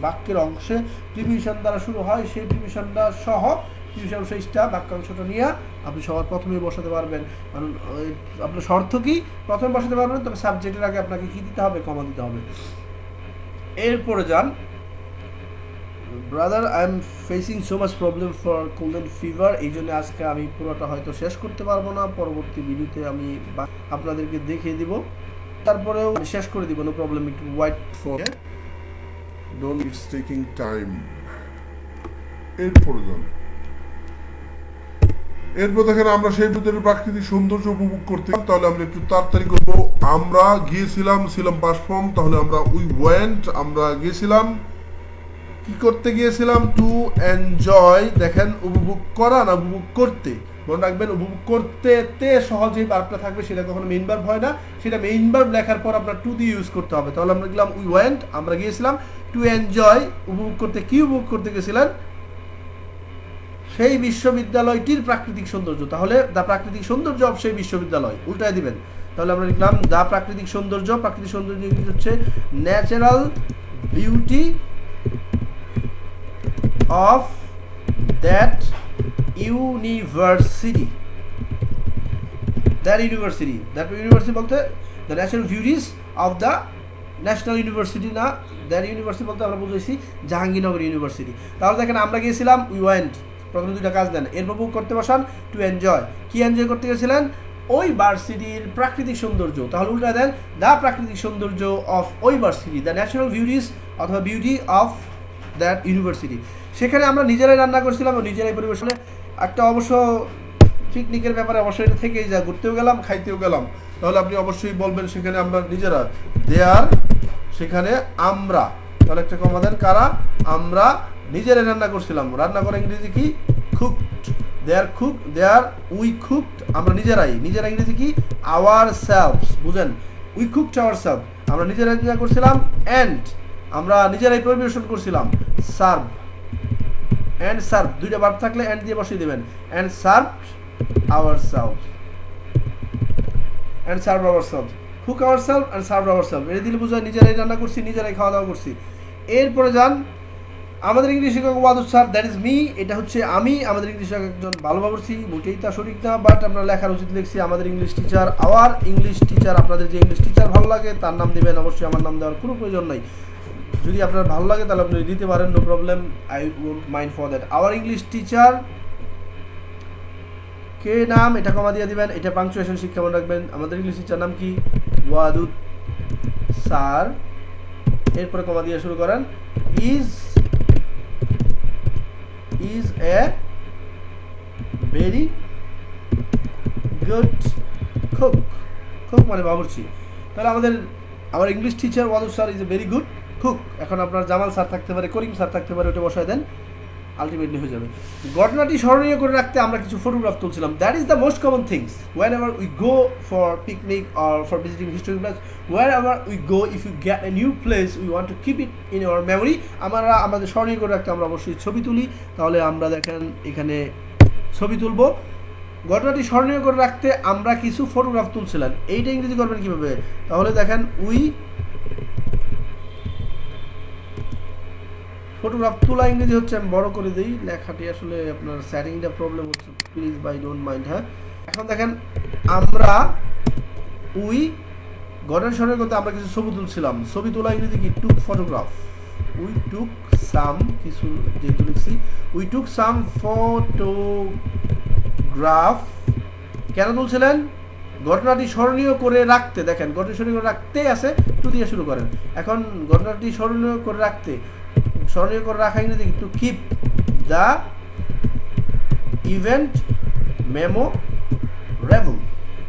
বাক্যের অংশে প্রিপোজিশন দ্বারা শুরু হয়, সেই প্রিপোজিশনটা সহ প্রিপোজিশনাল ফ্রেজটা, বাক্যাংশটা নিয়ে আপনি সবার প্রথমেই বসাতে পারবেন। কারণ আপনার শর্ত কি? প্রথমে বসাতে পারবেন, তবে সাবজেক্টের আগে আপনাকে কী দিতে হবে? কমা দিতে হবে। এরপরে যান, brother I am facing so much problem for cold and fever, এই জন্য আজকে আমি পুরোটা হয়তো শেষ করতে পারবো না, পরবর্তী ভিডিওতে আমি আপনাদেরকে দেখিয়ে দিব, তারপরেও শেষ করে দিব, নো প্রবলেম, একটু white for don't it's taking time. এরপরে যান, এরপর দেখেন আমরা সেই ভিতরে প্রাকৃতিক সৌন্দর্য উপভোগ করতে, তাহলে আমরা একটু তাড়াতাড়ি করবো। আমরা ছিলাম পাস্ট ফর্ম, তাহলে আমরা উই ওয়েন্ট, আমরা গিয়েছিলাম, কি করতে গিয়েছিলাম? To enjoy. দেখেন উপভোগ করা না উপভোগ করতে, মনে রাখবেন উপভোগ করতে তে সহজেই ভার্বটা থাকবে, সেটা কখনো মেইন ভার্ব হয় না, সেটা মেইন ভার্ব লেখার পর আপনার টু দিয়ে ইউজ করতে হবে। তাহলে আমরা লিখলাম উই ওয়েন্ট, আমরা গিয়েছিলাম, টু এনজয় উপভোগ করতে। কি উপভোগ করতে গেছিলেন? সেই বিশ্ববিদ্যালয়টির প্রাকৃতিক সৌন্দর্য। তাহলে দা প্রাকৃতিক সৌন্দর্য অফ সেই বিশ্ববিদ্যালয়, উল্টায় দিবেন। তাহলে আমরা লিখলাম দা প্রাকৃতিক সৌন্দর্য, প্রাকৃতিক সৌন্দর্য হচ্ছে natural beauty of that university বলতে the national beauties of the national university না, that university বলতে আমরা বুঝেছি জাহাঙ্গীরনগর ইউনিভার্সিটি। তাহলে দেখেন আমরা গিয়েছিলাম, we went, প্রথমে দুইটা কাজ দেন, এর উপভোগ করতে বসান টু এনজয়। কি এনজয় করতে গেছিলেন? ওই ভার্সিটির প্রাকৃতিক সৌন্দর্য, তাহলে উল্টা দেন দ্য প্রাকৃতিক সৌন্দর্য অফ ওই ভার্সিটি, দ্য ন্যাচারাল বিউটিস অথবা বিউটি অফ দ্যাট ইউনিভার্সিটি। সেখানে আমরা নিজেরাই রান্না করছিলাম ও নিজেরাই পরিবেশনে। একটা অবশ্য পিকনিকের ব্যাপারে অবশ্যই এটা থেকেই যা, ঘুরতেও গেলাম খাইতেও গেলাম, তাহলে আপনি অবশ্যই বলবেন সেখানে আমরা নিজেরা, দেয়ার সেখানে আমরা, তাহলে একটা কমা দেন, কারা, আমরা নিজেরাই রান্না করছিলাম। রান্না করে ইংরেজি কি, কুকড, দেয়ার উই কুকড, আমরা নিজেরাই, ইংরেজি কি, আওয়ার সেলভস, বুঝেন, উই কুকড আওয়ার সেলভ, আমরা নিজেরাই রান্না করছিলাম। অ্যান্ড আমরা নিজেরাই পরিবেশন করছিলাম। সার্ভ, অ্যান্ড সার্ভ, দুইটা ভার্ব থাকলে অ্যান্ড দিয়ে বসিয়ে দেবেন। And serve ourselves, and serve ourselves, cook ourselves and serve ourselves, এটা দিলে বোঝায় নিজেরাই রান্না করছি, নিজেরাই খাওয়া দাওয়া করছি। এরপরে যান, আমাদের ইংলিশ শিক্ষক Wadud sir, that is me, এটা হচ্ছে আমি। আমাদের ইংলিশ শিক্ষক একজন ভালো ভাবছি, মোটেই তা সঠিক না, বাট আমরা লেখার উচিত লিখছি আমাদের English teacher, hour English teacher. আপনাদের যে ইংলিশ টিচার ভালো লাগে তার নাম দিবেন, অবশ্যই আমার নাম দেওয়ার কোনো প্রয়োজন নাই। যদি আপনার ভালো লাগে তাহলে আপনি দিতে পারেন, no problem, I won't mind for that. Our English teacher কে নাম, এটা কমা দিয়ে দিবেন, এটা পাংচুয়েশন শিক্ষা মনে রাখবেন। আমাদের ইংলিশ টিচার নাম কি, ওয়াদুদ স্যার, এরপরে কমা দিয়ে শুরু করেন। Is a very good cook, cook মানে বাবুর্চি। তাহলে আমার English teacher Wadud sir is a very good cook. এখন আপনার জামাল স্যার থাকতে পারে, করিম স্যার থাকতে পারে, ওটা বসায় দেন, আলটিমেটলি হয়ে যাবে। ঘটনাটি স্মরণীয় করে রাখতে আমরা কিছু ফটোগ্রাফ তুলছিলাম। That is the most common things whenever we go for picnic or for visiting historic place, wherever we go, if you get a new place we want to keep it in our memory. আমরা আমাদের স্মরণীয় করে রাখতে আমরা অবশ্যই ছবি তুলি। তাহলে আমরা দেখেন এখানে ছবি তুলব। ঘটনাটি স্মরণীয় করে রাখতে আমরা কিছু ফটোগ্রাফ তুলছিলাম, এইটা ইংরেজি করবেন কীভাবে, তাহলে দেখেন উই, ফটোগ্রাফ তোলা ইংরেজি হচ্ছে, আমি বড় করে দিই লেখাটি, আসলে আপনার সেটিংটা প্রবলেম হচ্ছে, প্লিজ বাই ডোন্ট মাইন্ড। হ্যাঁ, এখন দেখেন আমরা উই, ঘটনা স্মরণীয় করতে আমরা কিছু ছবি তুলছিলাম। ছবি তোলা ইংরেজি কি, টুক ফটোগ্রাফ। উই টুক সাম, কিছু যেহেতু লিখছি, উই টুক সাম ফটোগ্রাফ। কেন তুলছিলেন, ঘটনাটি স্মরণীয় করে রাখতে। দেখেন ঘটনা স্মরণীয় করে রাখতে আছে, টু দিয়ে শুরু করেন। এখন ঘটনাটি স্মরণীয় করে রাখতে, স্মরণীয় করে রাখা ইংরেজি to keep the event memorable,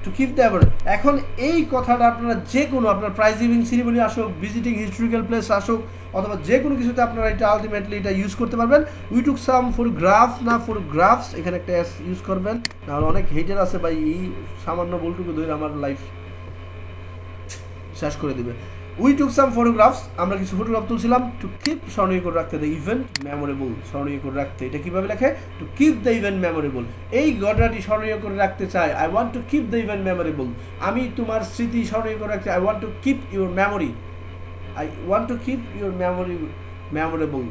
to keep the event. এখন এই কথাটা আপনারা যে কোনো, আপনার প্রাইজ গিভিং সেরিমনি আসুক, ভিজিটিং হিস্টোরিক্যাল প্লেস আসুক, অথবা যে কোনো কিছুতে আপনারা এটা আলটিমেটলি এটা ইউজ করতে পারবেন। উই টুক সাম ফটোগ্রাফ না ফটোগ্রাফস, এখানে একটা এস ইউজ করবেন, নাহলে অনেক হেটার আছে ভাই, এই সামান্য বলটুকু ধরে আমার লাইফ শেষ করে দেবে। উই টুক সাম ফটোগ্রাফস, আমরা কিছু ফটোগ্রাফ তুলছিলাম। টু কিপ, স্মরণীয় করে রাখতে, দ্য ইভেন্ট মেমোরেবল, স্মরণীয় করে রাখতে, এটা কীভাবে লেখে, to keep the event memorable. এই ঘটনাটি স্মরণীয় করে রাখতে চাই, I want to keep the event memorable. আমি তোমার স্মৃতি স্মরণীয় করে রাখতে, I want to keep your memory, I want to keep your memory memorable.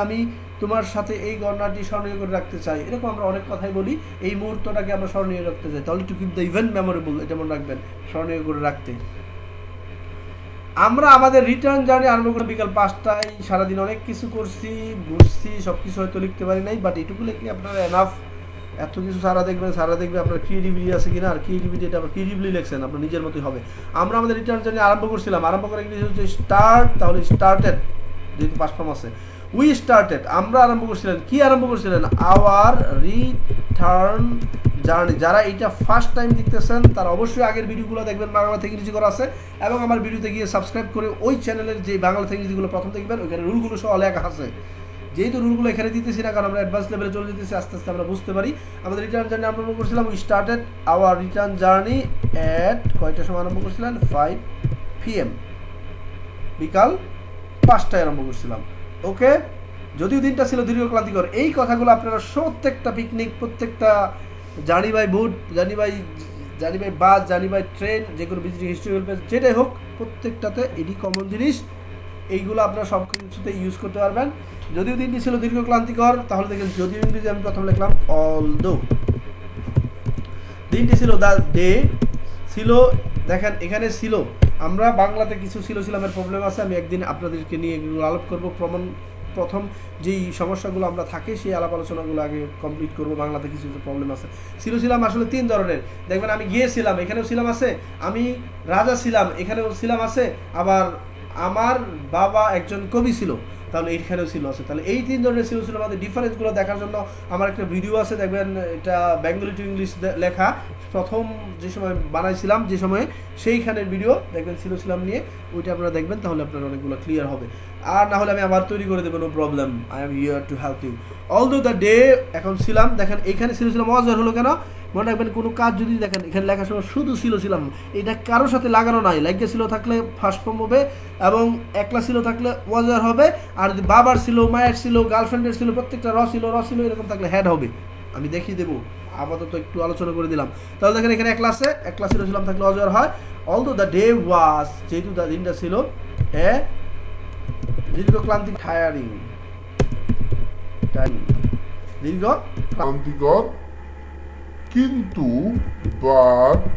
আমি তোমার সাথে এই ঘটনাটি স্মরণীয় করে রাখতে চাই। এরকম আমরা অনেক কথাই বলি, এই মুহূর্তটাকে আমরা স্মরণীয় রাখতে চাই, তাহলে to keep the event memorable, এটা মনে রাখবেন, স্মরণীয় করে রাখতে। আমরা আমাদের রিটার্ন জার্নি আরম্ভ করে বিকাল 5টায়, সারাদিন অনেক কিছু করছি, ঘুরছি, সব কিছু হয়তো লিখতে পারি নাই, বাট এটুকু লিখলে আপনারা এনাফ। এত কিছু সারা দেখবে আপনার ক্রিয়েটিভিটি আছে কিনা, আর ক্রিয়েটিভিটি এটা আপনার ক্রিয়েটিভলি লেখছেন, আপনার নিজের মতোই হবে। আমরা আমাদের রিটার্ন জার্নি আরম্ভ করছিলাম, আরম্ভ করে ইংরেজি হচ্ছে স্টার্ট, তাহলে স্টার্টেড, যেহেতু পাস্ট ফর্ম আছে। উই স্টার্টেড, আমরা আরম্ভ করছিলেন, কি আরম্ভ করছিলেন, আওয়ার রিটার্ন জার্নি। যারা এইটা ফার্স্ট টাইম দেখতেছেন তারা অবশ্যই আগের ভিডিওগুলো দেখবেন, বাংলা থেকে ইংরেজি করা আছে, এবং আমার ভিডিওতে গিয়ে সাবস্ক্রাইব করে ওই চ্যানেলের যে বাংলা থেকে ইংরেজিগুলো প্রথম দেখবেন, ওইখানে রুলগুলো সহ লেখা আছে। যেহেতু রুলগুলো এখানে দিতেছি না, কারণ আমরা অ্যাডভান্স লেভেলে চলে যেতেছি, আস্তে আস্তে আমরা বুঝতে পারি। আমাদের রিটার্ন জার্নি আরম্ভ করছিলাম, we started our return journey at, কয়টার সময় আরম্ভ করছিলেন, 5 PM, বিকাল 5টায় আরম্ভ করছিলাম। ওকে, যদিও দিনটা ছিল দীর্ঘ ক্লান্তিকর, এই কথাগুলো আপনারা প্রত্যেকটা পিকনিক, প্রত্যেকটা journey by boat, journey by bus, journey by train, যে কোনো ভিজিটিং হিস্টোরিক্যাল প্লেস যেটাই হোক, প্রত্যেকটাতে এটি কমন জিনিস, এইগুলো আপনারা সব কিছুতে ইউজ করতে পারবেন। যদিও দিনটি ছিল দীর্ঘ ক্লান্তিকর, তাহলে দেখেন যদিও ইংরেজি আমি প্রথম লিখলাম অলদো, দিনটি ছিল, দ্য ডে ছিল, দেখেন এখানে ছিল, আমরা বাংলাতে কিছু ছিলামের প্রবলেম আছে, আমি একদিন আপনাদেরকে নিয়ে এগুলো আলোপ করবো, প্রমাণ প্রথম যেই সমস্যাগুলো আমরা থাকে সেই আলাপ আলোচনাগুলো আগে কমপ্লিট করবো। বাংলাতে কিছু কিছু প্রবলেম আছে। ছিলাম আসলে 3 ধরনের। দেখবেন আমি গিয়েছিলাম, এখানেও ছিলাম আছে, আমি রাজা ছিলাম, এখানেও ছিলাম আছে, আবার আমার বাবা একজন কবি ছিল, তাহলে এইখানেও ছিল আছে। তাহলে এই 3 ধরনের ছিল আমাদের ডিফারেন্সগুলো দেখার জন্য আমার একটা ভিডিও আছে, দেখবেন এটা বেঙ্গলি টু ইংলিশ লেখা, প্রথম যে সময় বানাইছিলাম যে সময়ে সেইখানের ভিডিও দেখবেন ছিলাম নিয়ে, ওইটা আপনারা দেখবেন, তাহলে আপনার অনেকগুলো ক্লিয়ার হবে। আর না হলে আমি আবার তৈরি করে দেবো, no problem, I am here to help you. Although the day, এখন ছিলাম, দেখেন এখানে ছিলাম অজার হলো কেন মনে রাখবেন, কোনো কাজ যদি দেখেন এখানে লেখার সময় শুধু ছিলাম, এটা কারোর সাথে লাগানো নাই, লাগিয়ে ছিল থাকলে ফার্স্ট ফর্ম হবে, এবং একলা ছিল থাকলে ওয়াজার হবে, আর যদি বাবার ছিল, মায়ের ছিল, গার্লফ্রেন্ডের ছিল, প্রত্যেকটা র ছিল এরকম থাকলে হেড হবে। আমি দেখিয়ে দেবো, আপাতত একটু আলোচনা করে দিলাম। তাহলে দেখেন এখানে একলা ছিলাম থাকলে অজার হয়। অলদো দ্য ডে ওয়াজ, যেহেতু দিনটা ছিল দীর্ঘ ক্লান্তি, টায়ারিং, দীর্ঘ ক্লান্তিকর, কিন্তু বাট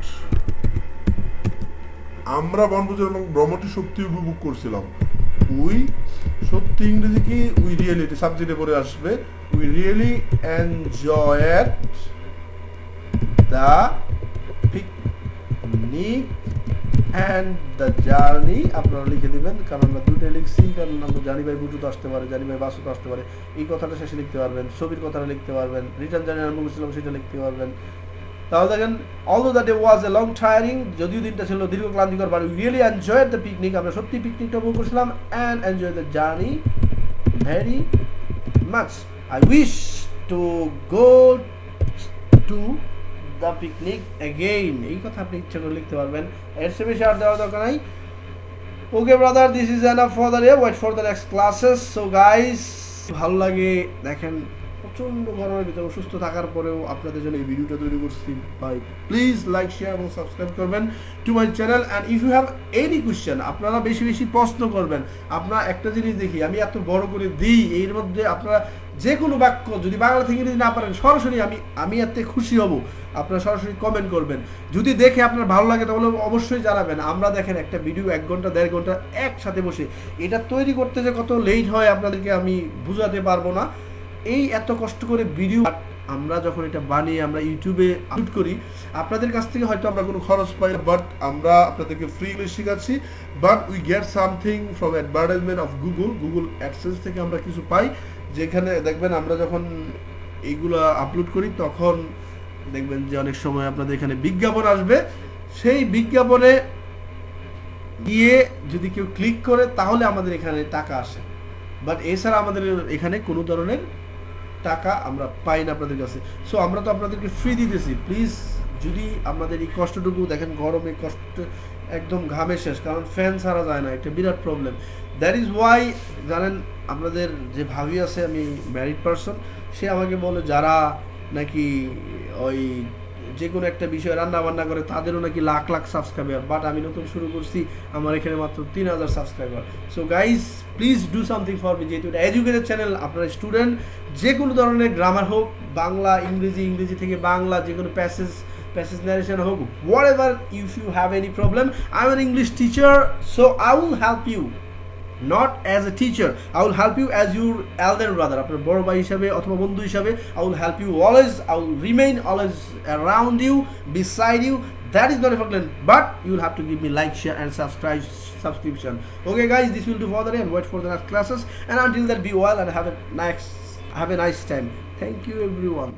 আমরা বনভোজন এবং ভ্রমণটি সত্যি উপভোগ করছিলাম। উই সত্যি ইংরেজি কি উই রিয়েলি সাবজেক্টে পড়ে আসবে, we really enjoyed the picnic and the journey. আপনারা লিখে দিবেন, কারণ আমরা দুটোই লিখছি, কারণ আমরা জানি ভাই বুটুতে আসতে পারে, জানি ভাই বাসুতে আসতে পারে, এই কথাটা শেষে লিখতে পারবেন, ছবির কথাটা লিখতে পারবেন, রিটার্ন জার্নি আরম্ভ করছিলাম সেটা লিখতে পারবেন। তাহলে দেখেন although the day was a long tiring, যদিও দিনটা ছিল দীর্ঘ ক্লান্তিকর, but we really enjoyed the picnic, আমরা সত্যি পিকনিকটা উপভোগ করছিলাম, and enjoy the journey very much. I wish to go to the picnic again, এই কথা আপনি ইচ্ছা করে লিখতে পারবেন, এর চেয়ে বেশি আর দেওয়ার দরকার নাই। Okay brother, this is enough for the day, wait for the next classes. So guys, ভালো লাগে দেখেন, প্রচণ্ড গরমের ভিতরে অসুস্থ থাকার পরেও আপনাদের জন্য এই ভিডিওটা তৈরি করছি ভাই। প্লিজ লাইক, শেয়ার এবং সাবস্ক্রাইব করবেন to my channel. And if you have any question, আপনারা বেশি বেশি প্রশ্ন করবেন। আপনারা একটা জিনিস দেখি, আমি এত বড় করে দিই, এর মধ্যে আপনারা যে কোনো বাক্য যদি বাংলা থেকে ইংরেজি না পারেন, সরাসরি আমি এতে খুশি হব, আপনারা সরাসরি কমেন্ট করবেন। যদি দেখে আপনার ভালো লাগে তাহলে অবশ্যই জানাবেন। আমরা দেখেন একটা ভিডিও 1 ঘন্টা 1.5 ঘন্টা একসাথে বসে এটা তৈরি করতে যে কত লেট হয় আপনাদেরকে আমি বুঝাতে পারবো না। এই এত কষ্ট করে ভিডিও আমরা যখন এটা বানিয়ে আমরা ইউটিউবে আপলোড করি, আপনাদের কাছ থেকে হয়তো আমরা কোনো খরচ পাই, বাট আমরা আপনাদেরকে ফ্রি ইংলিশ শেখাচ্ছি, but we get something from advertisement of Google AdSense থেকে আমরা কিছু পাই। যেখানে দেখবেন আমরা যখন এইগুলো আপলোড করি তখন দেখবেন যে অনেক সময় আপনাদের এখানে বিজ্ঞাপন আসবে, সেই বিজ্ঞাপনে গিয়ে যদি কেউ ক্লিক করে তাহলে আমাদের এখানে টাকা আসে, বাট এছাড়া আমাদের এখানে কোনো ধরনের টাকা আমরা পাই না আপনাদের কাছে। সো আমরা তো আপনাদেরকে ফ্রি দিতেছি, প্লিজ যদি আপনাদের এই কষ্টটুকু দেখেন, গরমে কষ্ট একদম ঘামে শেষ, কারণ ফ্যান ছাড়া যায় না, একটা বিরাট প্রবলেম। দ্যাট ইজ ওয়াই জানেন আপনাদের যে ভাবি আছে, আমি ম্যারিড পারসন, সে আমাকে বলে যারা নাকি ওই যে কোনো একটা বিষয় রান্না বান্না করে তাদেরও নাকি লাখ লাখ সাবস্ক্রাইবার, বাট আমি নতুন শুরু করছি, আমার এখানে মাত্র 3000 subscriber. So guys please do something for me, যেহেতু এটা এডুকেটেড চ্যানেল, আপনারা স্টুডেন্ট, যে কোনো ধরনের গ্রামার হোক, বাংলা ইংরেজি থেকে বাংলা, যে কোনো প্যাসেজ narration হোক, whatever, if you have any problem, I'm an English teacher, so I will help you, not as a teacher, I will help you as your elder brother, আপনার বড় ভাই হিসাবে অথবা বন্ধু হিসাবে, I will help you always, I will remain always around you, beside you. That is not a problem, but you will have to give me like, share and subscription. Okay guys, this will do for the day, and wait for the next classes, and until then be well and have a nice time. Thank you everyone.